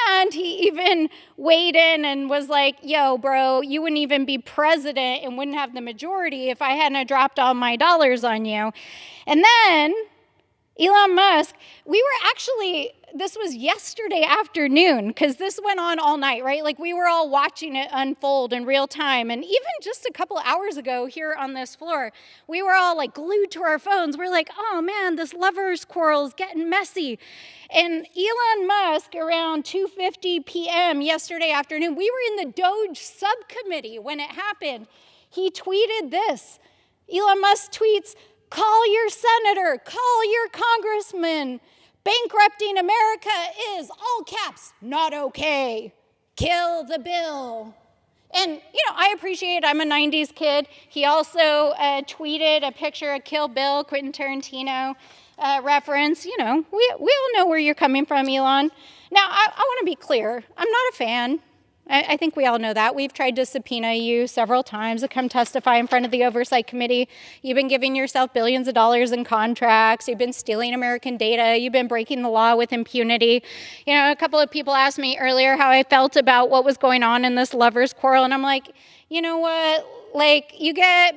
and he even weighed in and was like, yo, bro, you wouldn't even be president and wouldn't have the majority if I hadn't dropped all my dollars on you. And then Elon Musk, this was yesterday afternoon, because this went on all night, right? Like, we were all watching it unfold in real time. And even just a couple hours ago here on this floor, we were all like glued to our phones. We're like, oh man, this lovers quarrel is getting messy. And Elon Musk, around 2:50 p.m. yesterday afternoon, we were in the Doge subcommittee when it happened. He tweeted this. Elon Musk tweets, call your senator, call your congressman. Bankrupting America is, all caps, not okay. Kill the bill. And, I appreciate I'm a 90s kid. He also tweeted a picture of Kill Bill, Quentin Tarantino reference. We all know where you're coming from, Elon. Now, I want to be clear. I'm not a fan. I think we all know that. We've tried to subpoena you several times to come testify in front of the Oversight Committee. You've been giving yourself billions of dollars in contracts. You've been stealing American data. You've been breaking the law with impunity. A couple of people asked me earlier how I felt about what was going on in this lovers quarrel, and I'm like, you know what? Like, you get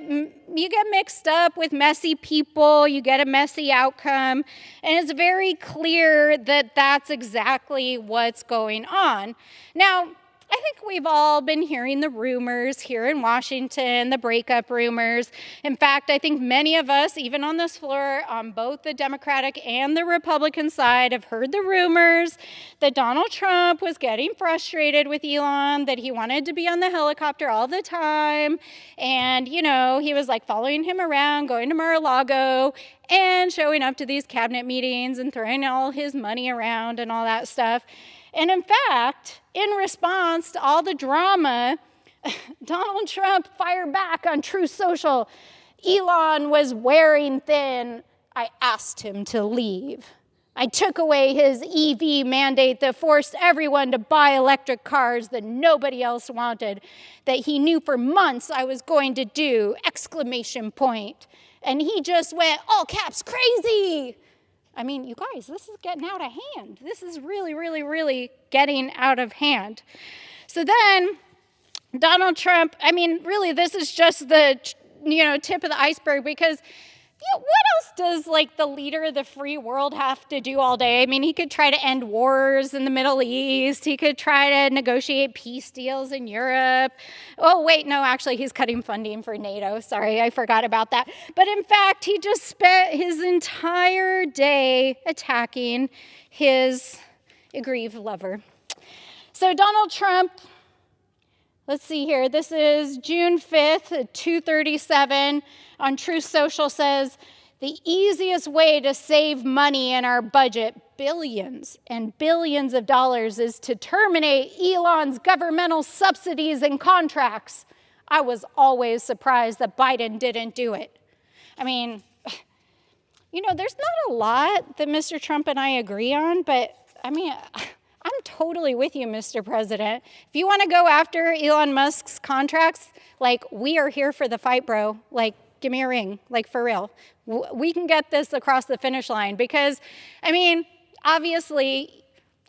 mixed up with messy people, you get a messy outcome, and it's very clear that that's exactly what's going on. Now, I think we've all been hearing the rumors here in Washington, the breakup rumors. In fact, I think many of us, even on this floor, on both the Democratic and the Republican side, have heard the rumors that Donald Trump was getting frustrated with Elon, that he wanted to be on the helicopter all the time. And, he was like following him around, going to Mar-a-Lago, and showing up to these cabinet meetings and throwing all his money around and all that stuff. And in fact, in response to all the drama, Donald Trump fired back on Truth Social. Elon was wearing thin. I asked him to leave. I took away his EV mandate that forced everyone to buy electric cars that nobody else wanted, that he knew for months I was going to do, ! And he just went, all caps, crazy. I mean, you guys, this is getting out of hand. This is really, really, really getting out of hand. So then Donald Trump, really, this is just the, tip of the iceberg, because what else does the leader of the free world have to do all day? He could try to end wars in the Middle East. He could try to negotiate peace deals in Europe. Oh, wait, no, actually, he's cutting funding for NATO. Sorry, I forgot about that. But in fact, he just spent his entire day attacking his aggrieved lover. So Donald Trump, let's see here. This is June 5th at 2:37 on Truth Social, says, the easiest way to save money in our budget, billions and billions of dollars, is to terminate Elon's governmental subsidies and contracts. I was always surprised that Biden didn't do it. There's not a lot that Mr. Trump and I agree on, but I'm totally with you, Mr. President. If you want to go after Elon Musk's contracts, we are here for the fight, bro. Give me a ring, for real. We can get this across the finish line, because, obviously,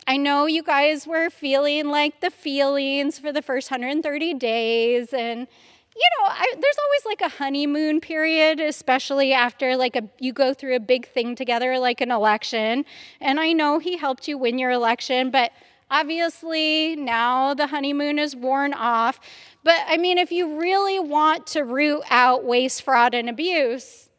I know you guys were feeling the feelings for the first 130 days, and there's always a honeymoon period, especially after you go through a big thing together, like an election. And I know he helped you win your election, but obviously now the honeymoon is worn off. But if you really want to root out waste, fraud, and abuse,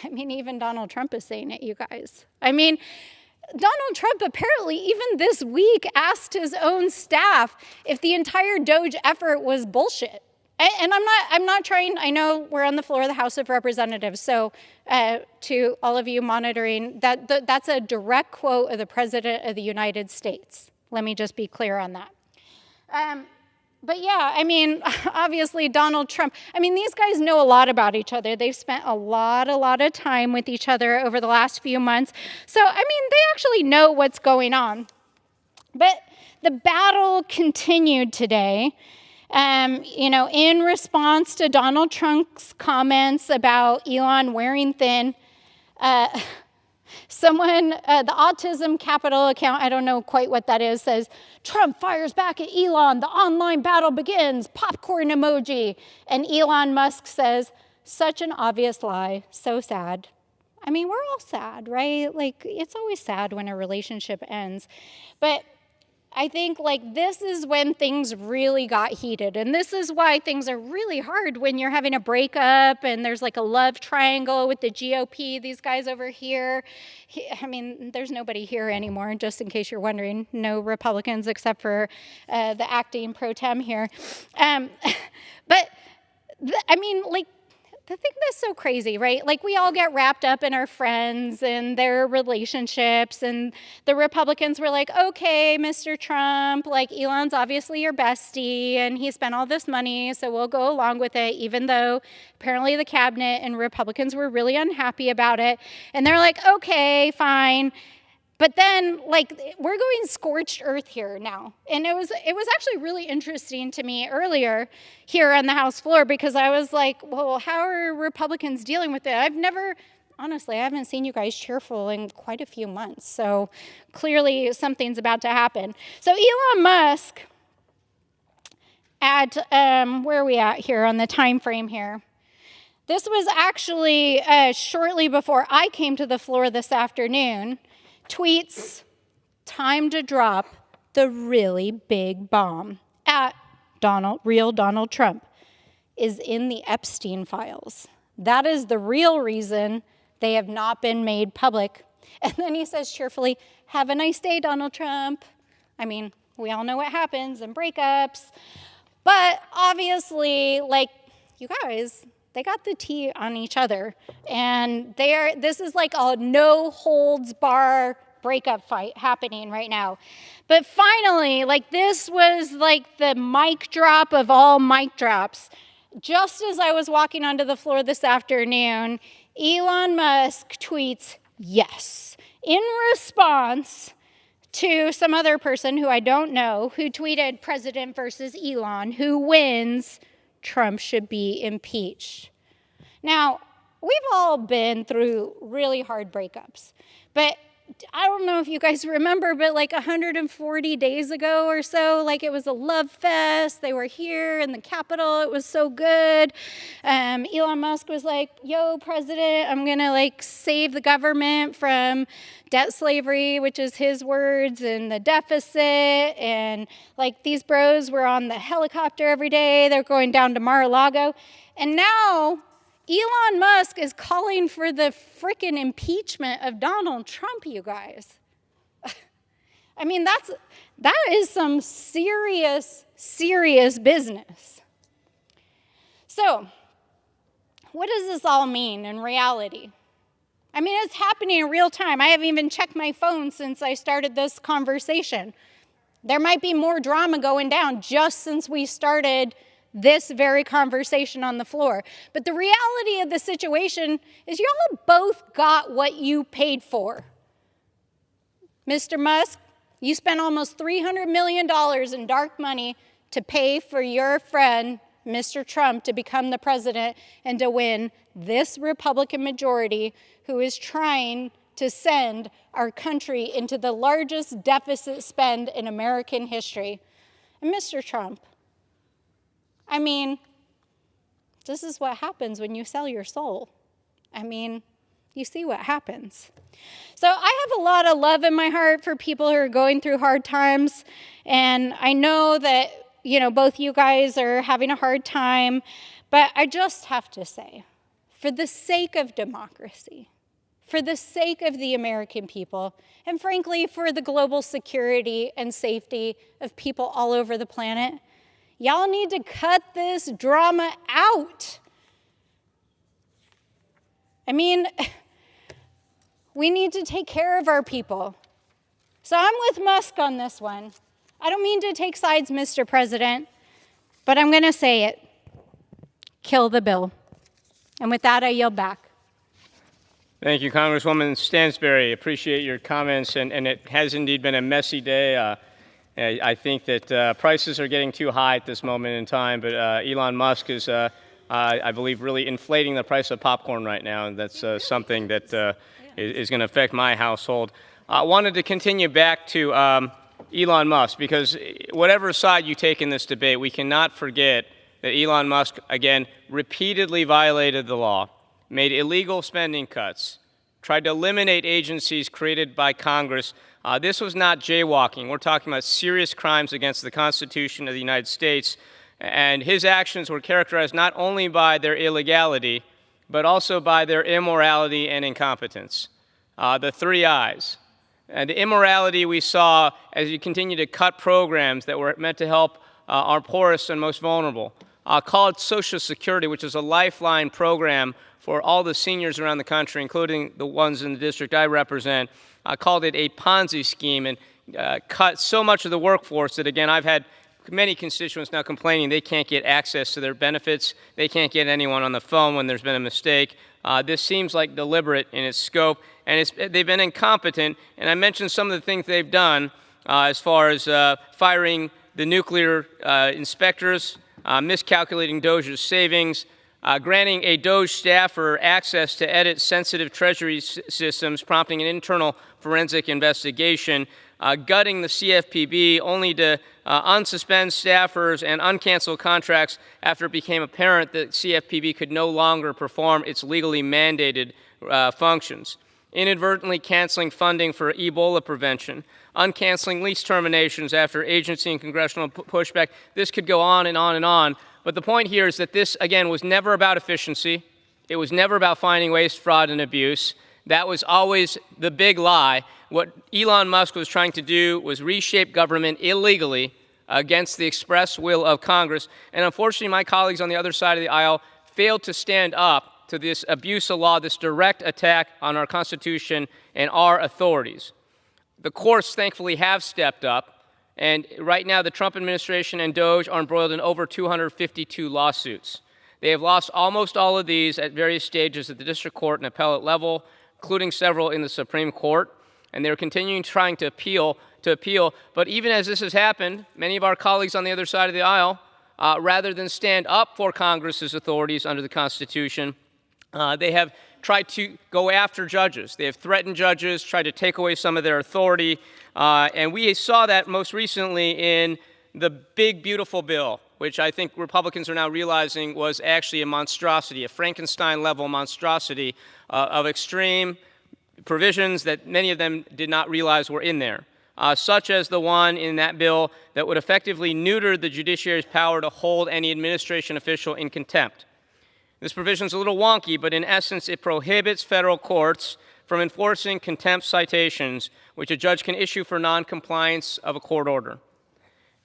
even Donald Trump is saying it, you guys. Donald Trump apparently even this week asked his own staff if the entire Doge effort was bullshit. And I'm not trying, I know we're on the floor of the House of Representatives, so to all of you monitoring, that's a direct quote of the President of the United States. Let me just be clear on that. But yeah, obviously Donald Trump, these guys know a lot about each other. They've spent a lot of time with each other over the last few months. So, they actually know what's going on. But the battle continued today. In response to Donald Trump's comments about Elon wearing thin, the Autism Capital account, I don't know quite what that is, says, Trump fires back at Elon, the online battle begins, popcorn emoji. And Elon Musk says, such an obvious lie, so sad. I mean, we're all sad, right? Like, it's always sad when a relationship ends. But I think, this is when things really got heated. And this is why things are really hard when you're having a breakup and there's, a love triangle with the GOP, these guys over here. There's nobody here anymore, just in case you're wondering. No Republicans except for the acting pro tem here. The thing that's so crazy, right? We all get wrapped up in our friends and their relationships, and the Republicans were like, okay, Mr. Trump, Elon's obviously your bestie, and he spent all this money, so we'll go along with it, even though apparently the cabinet and Republicans were really unhappy about it. And they're like, okay, fine. But then, we're going scorched earth here now. And it was actually really interesting to me earlier here on the House floor, because I was like, well, how are Republicans dealing with it? Honestly, I haven't seen you guys cheerful in quite a few months. So clearly something's about to happen. So Elon Musk, where are we at here on the time frame here? This was actually shortly before I came to the floor this afternoon. Tweets, time to drop the really big bomb at real Donald Trump is in the Epstein files. That is the real reason they have not been made public. And then he says cheerfully, have a nice day, Donald Trump. We all know what happens in breakups. But obviously, you guys, they got the tea on each other. And this is a no holds bar breakup fight happening right now. But finally, this was the mic drop of all mic drops. Just as I was walking onto the floor this afternoon, Elon Musk tweets, yes, in response to some other person who I don't know, who tweeted President versus Elon, who wins, Trump should be impeached. Now, we've all been through really hard breakups, but I don't know if you guys remember, but 140 days ago or so, it was a love fest. They were here in the Capitol. It was so good. Elon Musk was like, yo, President, I'm going to save the government from debt slavery, which is his words, and the deficit. And these bros were on the helicopter every day. They're going down to Mar-a-Lago. And now Elon Musk is calling for the frickin' impeachment of Donald Trump, you guys. That is some serious, serious business. So, what does this all mean in reality? It's happening in real time. I haven't even checked my phone since I started this conversation. There might be more drama going down just since we started this very conversation on the floor. But the reality of the situation is y'all both got what you paid for. Mr. Musk, you spent almost $300 million in dark money to pay for your friend, Mr. Trump, to become the president and to win this Republican majority who is trying to send our country into the largest deficit spend in American history. And Mr. Trump, this is what happens when you sell your soul. You see what happens. So I have a lot of love in my heart for people who are going through hard times. And I know that, both you guys are having a hard time. But I just have to say, for the sake of democracy, for the sake of the American people, and frankly, for the global security and safety of people all over the planet, y'all need to cut this drama out. We need to take care of our people. So I'm with Musk on this one. I don't mean to take sides, Mr. President, but I'm going to say it. Kill the bill. And with that, I yield back. Thank you, Congresswoman Stansberry. Appreciate your comments, and it has indeed been a messy day. I think that prices are getting too high at this moment in time, but Elon Musk is, I believe, really inflating the price of popcorn right now, and that's something that is going to affect my household. I wanted to continue back to Elon Musk, because whatever side you take in this debate, we cannot forget that Elon Musk, again, repeatedly violated the law, made illegal spending cuts, tried to eliminate agencies created by Congress. This was not jaywalking. We're talking about serious crimes against the Constitution of the United States, and his actions were characterized not only by their illegality, but also by their immorality and incompetence. The 3 I's. And the immorality we saw as he continued to cut programs that were meant to help our poorest and most vulnerable. Called Social Security, which is a lifeline program for all the seniors around the country, including the ones in the district I represent, called it a Ponzi scheme, and cut so much of the workforce that, again, I've had many constituents now complaining they can't get access to their benefits, they can't get anyone on the phone when there's been a mistake. This seems like deliberate in its scope, and they've been incompetent, and I mentioned some of the things they've done as far as firing the nuclear inspectors, miscalculating Doge's savings, granting a Doge staffer access to edit sensitive Treasury systems, prompting an internal forensic investigation, gutting the CFPB only to unsuspend staffers and uncancel contracts after it became apparent that CFPB could no longer perform its legally mandated functions, inadvertently canceling funding for Ebola prevention, uncanceling lease terminations after agency and congressional pushback. This could go on and on and on. But the point here is that this, again, was never about efficiency. It was never about finding waste, fraud, and abuse. That was always the big lie. What Elon Musk was trying to do was reshape government illegally against the express will of Congress. And unfortunately, my colleagues on the other side of the aisle failed to stand up to this abuse of law, this direct attack on our Constitution and our authorities. The courts, thankfully, have stepped up. And right now, the Trump administration and Doge are embroiled in over 252 lawsuits. They have lost almost all of these at various stages at the district court and appellate level, including several in the Supreme Court. And they're continuing trying to appeal. But even as this has happened, many of our colleagues on the other side of the aisle, rather than stand up for Congress's authorities under the Constitution, they have tried to go after judges. They have threatened judges, tried to take away some of their authority. And we saw that most recently in the big, beautiful bill, which I think Republicans are now realizing was actually a monstrosity, a Frankenstein-level monstrosity of extreme provisions that many of them did not realize were in there, such as the one in that bill that would effectively neuter the judiciary's power to hold any administration official in contempt. This provision is a little wonky, but in essence, it prohibits federal courts from enforcing contempt citations, which a judge can issue for noncompliance of a court order.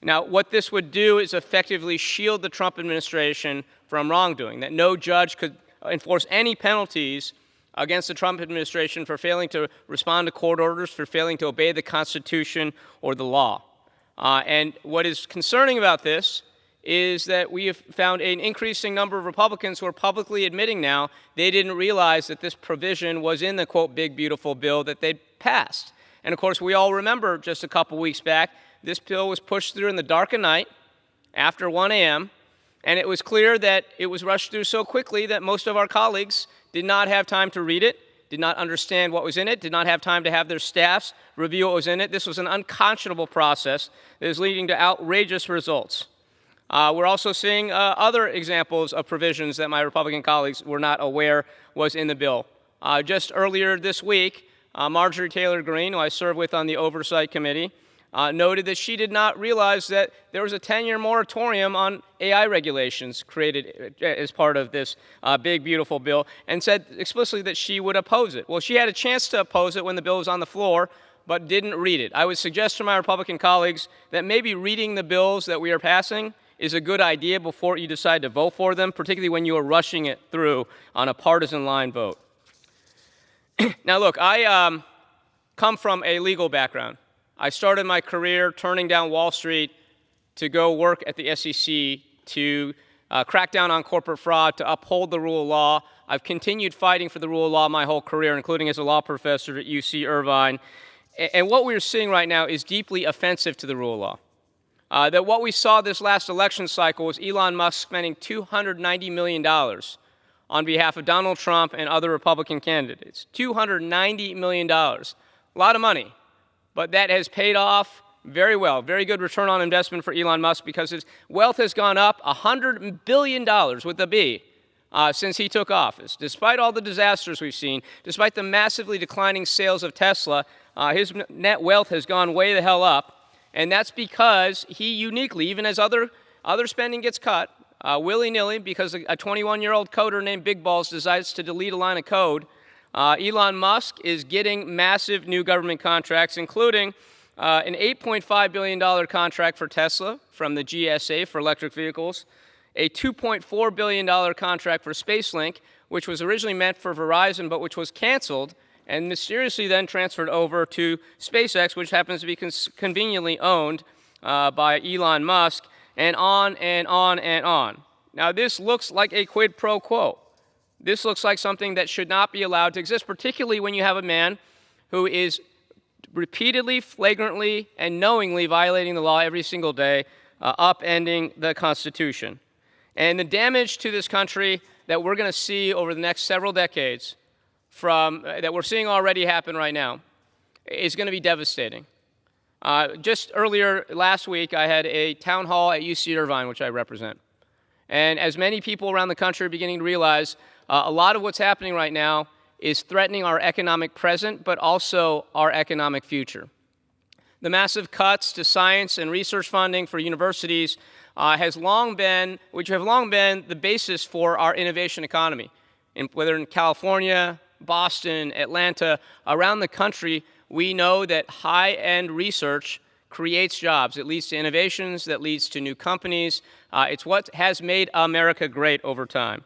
Now, what this would do is effectively shield the Trump administration from wrongdoing, that no judge could enforce any penalties against the Trump administration for failing to respond to court orders, for failing to obey the Constitution or the law. And what is concerning about this is that we have found an increasing number of Republicans who are publicly admitting now they didn't realize that this provision was in the, quote, big, beautiful bill that they'd passed. And, of course, we all remember just a couple weeks back, this bill was pushed through in the dark of night after 1 a.m., and it was clear that it was rushed through so quickly that most of our colleagues did not have time to read it, did not understand what was in it, did not have time to have their staffs review what was in it. This was an unconscionable process that is leading to outrageous results. We're also seeing other examples of provisions that my Republican colleagues were not aware was in the bill. Just earlier this week, Marjorie Taylor Greene, who I serve with on the Oversight Committee, noted that she did not realize that there was a 10-year moratorium on AI regulations created as part of this big, beautiful bill, and said explicitly that she would oppose it. Well, she had a chance to oppose it when the bill was on the floor, but didn't read it. I would suggest to my Republican colleagues that maybe reading the bills that we are passing is a good idea before you decide to vote for them, particularly when you are rushing it through on a partisan line vote. Now, look, I come from a legal background. I started my career turning down Wall Street to go work at the SEC to crack down on corporate fraud, to uphold the rule of law. I've continued fighting for the rule of law my whole career, including as a law professor at UC Irvine. And what we're seeing right now is deeply offensive to the rule of law. That what we saw this last election cycle was Elon Musk spending $290 million on behalf of Donald Trump and other Republican candidates. $290 million. A lot of money. But that has paid off very well. Very good return on investment for Elon Musk because his wealth has gone up $100 billion with a B since he took office. Despite all the disasters we've seen, despite the massively declining sales of Tesla, his net wealth has gone way the hell up. And that's because he uniquely, even as other spending gets cut, willy-nilly, because a 21-year-old coder named Big Balls decides to delete a line of code, Elon Musk is getting massive new government contracts, including an $8.5 billion contract for Tesla from the GSA for electric vehicles, a $2.4 billion contract for SpaceLink, which was originally meant for Verizon, but which was canceled and mysteriously then transferred over to SpaceX, which happens to be conveniently owned by Elon Musk, and on and on and on. Now, this looks like a quid pro quo. This looks like something that should not be allowed to exist, particularly when you have a man who is repeatedly, flagrantly, and knowingly violating the law every single day, upending the Constitution. And the damage to this country that we're going to see over the next several decades that we're seeing already happen right now is going to be devastating. Just earlier last week, I had a town hall at UC Irvine, which I represent. And as many people around the country are beginning to realize, a lot of what's happening right now is threatening our economic present, but also our economic future. The massive cuts to science and research funding for universities which have long been the basis for our innovation economy. Whether in California, Boston, Atlanta, around the country, we know that high-end research creates jobs. It leads to innovations, that leads to new companies. It's what has made America great over time.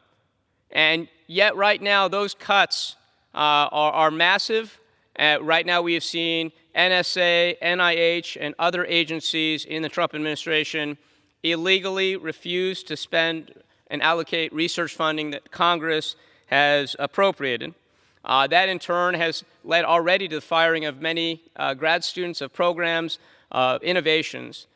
And yet right now, those cuts are massive. Right now, we have seen NSA, NIH, and other agencies in the Trump administration illegally refuse to spend and allocate research funding that Congress has appropriated. That, in turn, has led already to the firing of many grad students of programs, innovations.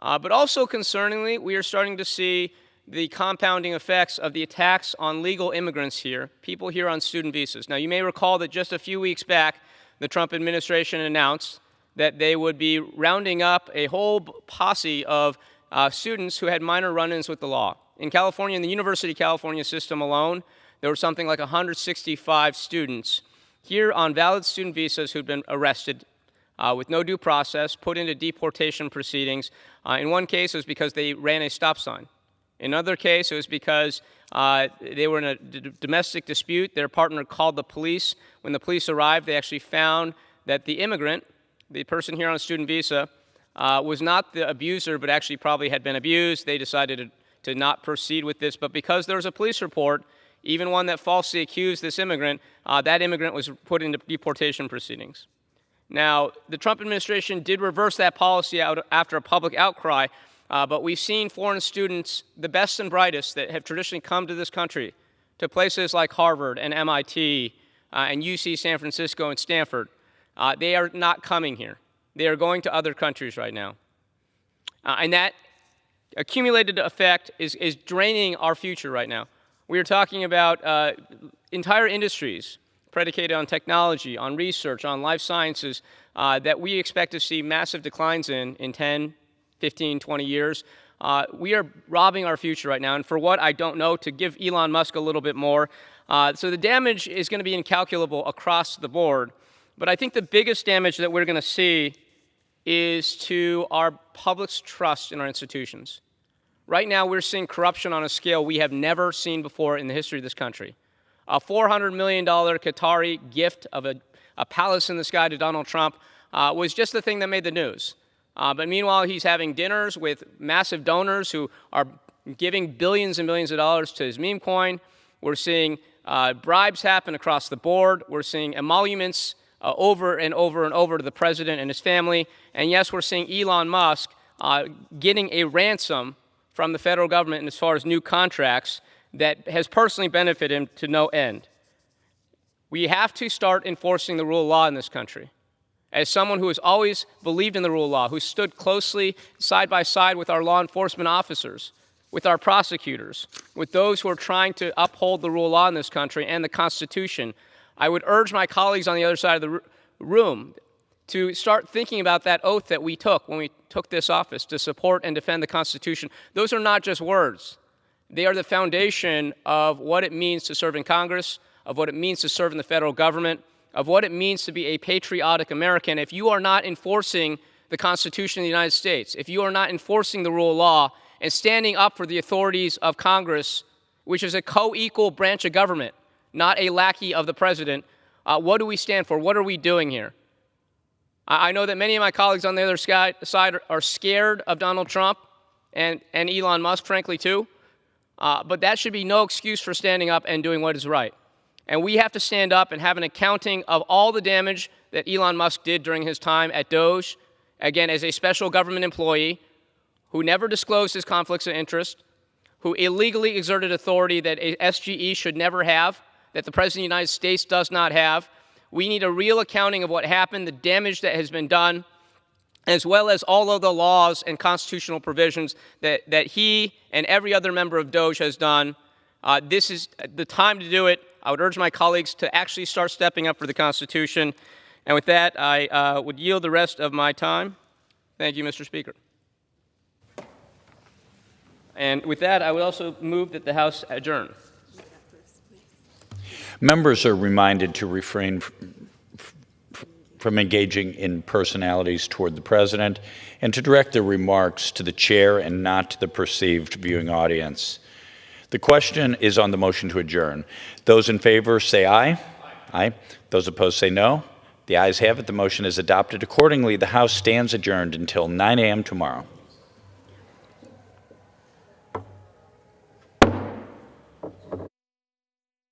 But also, concerningly, we are starting to see the compounding effects of the attacks on legal immigrants here, people here on student visas. Now, you may recall that just a few weeks back, the Trump administration announced that they would be rounding up a whole posse of students who had minor run-ins with the law. In California, in the University of California system alone, there were something like 165 students here on valid student visas who'd been arrested with no due process, put into deportation proceedings. In one case, it was because they ran a stop sign. In another case, it was because they were in a domestic dispute. Their partner called the police. When the police arrived, they actually found that the immigrant, the person here on a student visa, was not the abuser, but actually probably had been abused. They decided to not proceed with this. But because there was a police report, even one that falsely accused this immigrant, that immigrant was put into deportation proceedings. Now, the Trump administration did reverse that policy after a public outcry, but we've seen foreign students, the best and brightest that have traditionally come to this country, to places like Harvard and MIT and UC San Francisco and Stanford. They are not coming here. They are going to other countries right now. And that accumulated effect is draining our future right now. We are talking about entire industries predicated on technology, on research, on life sciences that we expect to see massive declines in 10, 15, 20 years. We are robbing our future right now. And for what, I don't know, to give Elon Musk a little bit more. So the damage is going to be incalculable across the board. But I think the biggest damage that we're going to see is to our public's trust in our institutions. Right now, we're seeing corruption on a scale we have never seen before in the history of this country. A $400 million Qatari gift of a palace in the sky to Donald Trump was just the thing that made the news. But meanwhile, he's having dinners with massive donors who are giving billions and billions of dollars to his meme coin. We're seeing bribes happen across the board. We're seeing emoluments over and over and over to the president and his family. And yes, we're seeing Elon Musk getting a ransom from the federal government as far as new contracts that has personally benefited him to no end. We have to start enforcing the rule of law in this country. as someone who has always believed in the rule of law, who stood closely side by side with our law enforcement officers, with our prosecutors, with those who are trying to uphold the rule of law in this country and the Constitution, I would urge my colleagues on the other side of the room to start thinking about that oath that we took when we took this office, to support and defend the Constitution. Those are not just words. They are the foundation of what it means to serve in Congress, of what it means to serve in the federal government, of what it means to be a patriotic American. If you are not enforcing the Constitution of the United States, if you are not enforcing the rule of law and standing up for the authorities of Congress, which is a co-equal branch of government, not a lackey of the president, what do we stand for? What are we doing here? I know that many of my colleagues on the other side are scared of Donald Trump and Elon Musk, frankly, too. But that should be no excuse for standing up and doing what is right. And we have to stand up and have an accounting of all the damage that Elon Musk did during his time at Doge, again, as a special government employee who never disclosed his conflicts of interest, who illegally exerted authority that a SGE should never have, that the President of the United States does not have. We need a real accounting of what happened, the damage that has been done, as well as all of the laws and constitutional provisions that he and every other member of Doge has done. This is the time to do it. I would urge my colleagues to actually start stepping up for the Constitution. And with that, I would yield the rest of my time. Thank you, Mr. Speaker. And with that, I would also move that the House adjourn. Members are reminded to refrain from engaging in personalities toward the President and to direct their remarks to the chair and not to the perceived viewing audience. The question is on the motion to adjourn. Those in favor say aye. Aye. Those opposed say no. The ayes have it. The motion is adopted. Accordingly, the House stands adjourned until 9 a.m. tomorrow.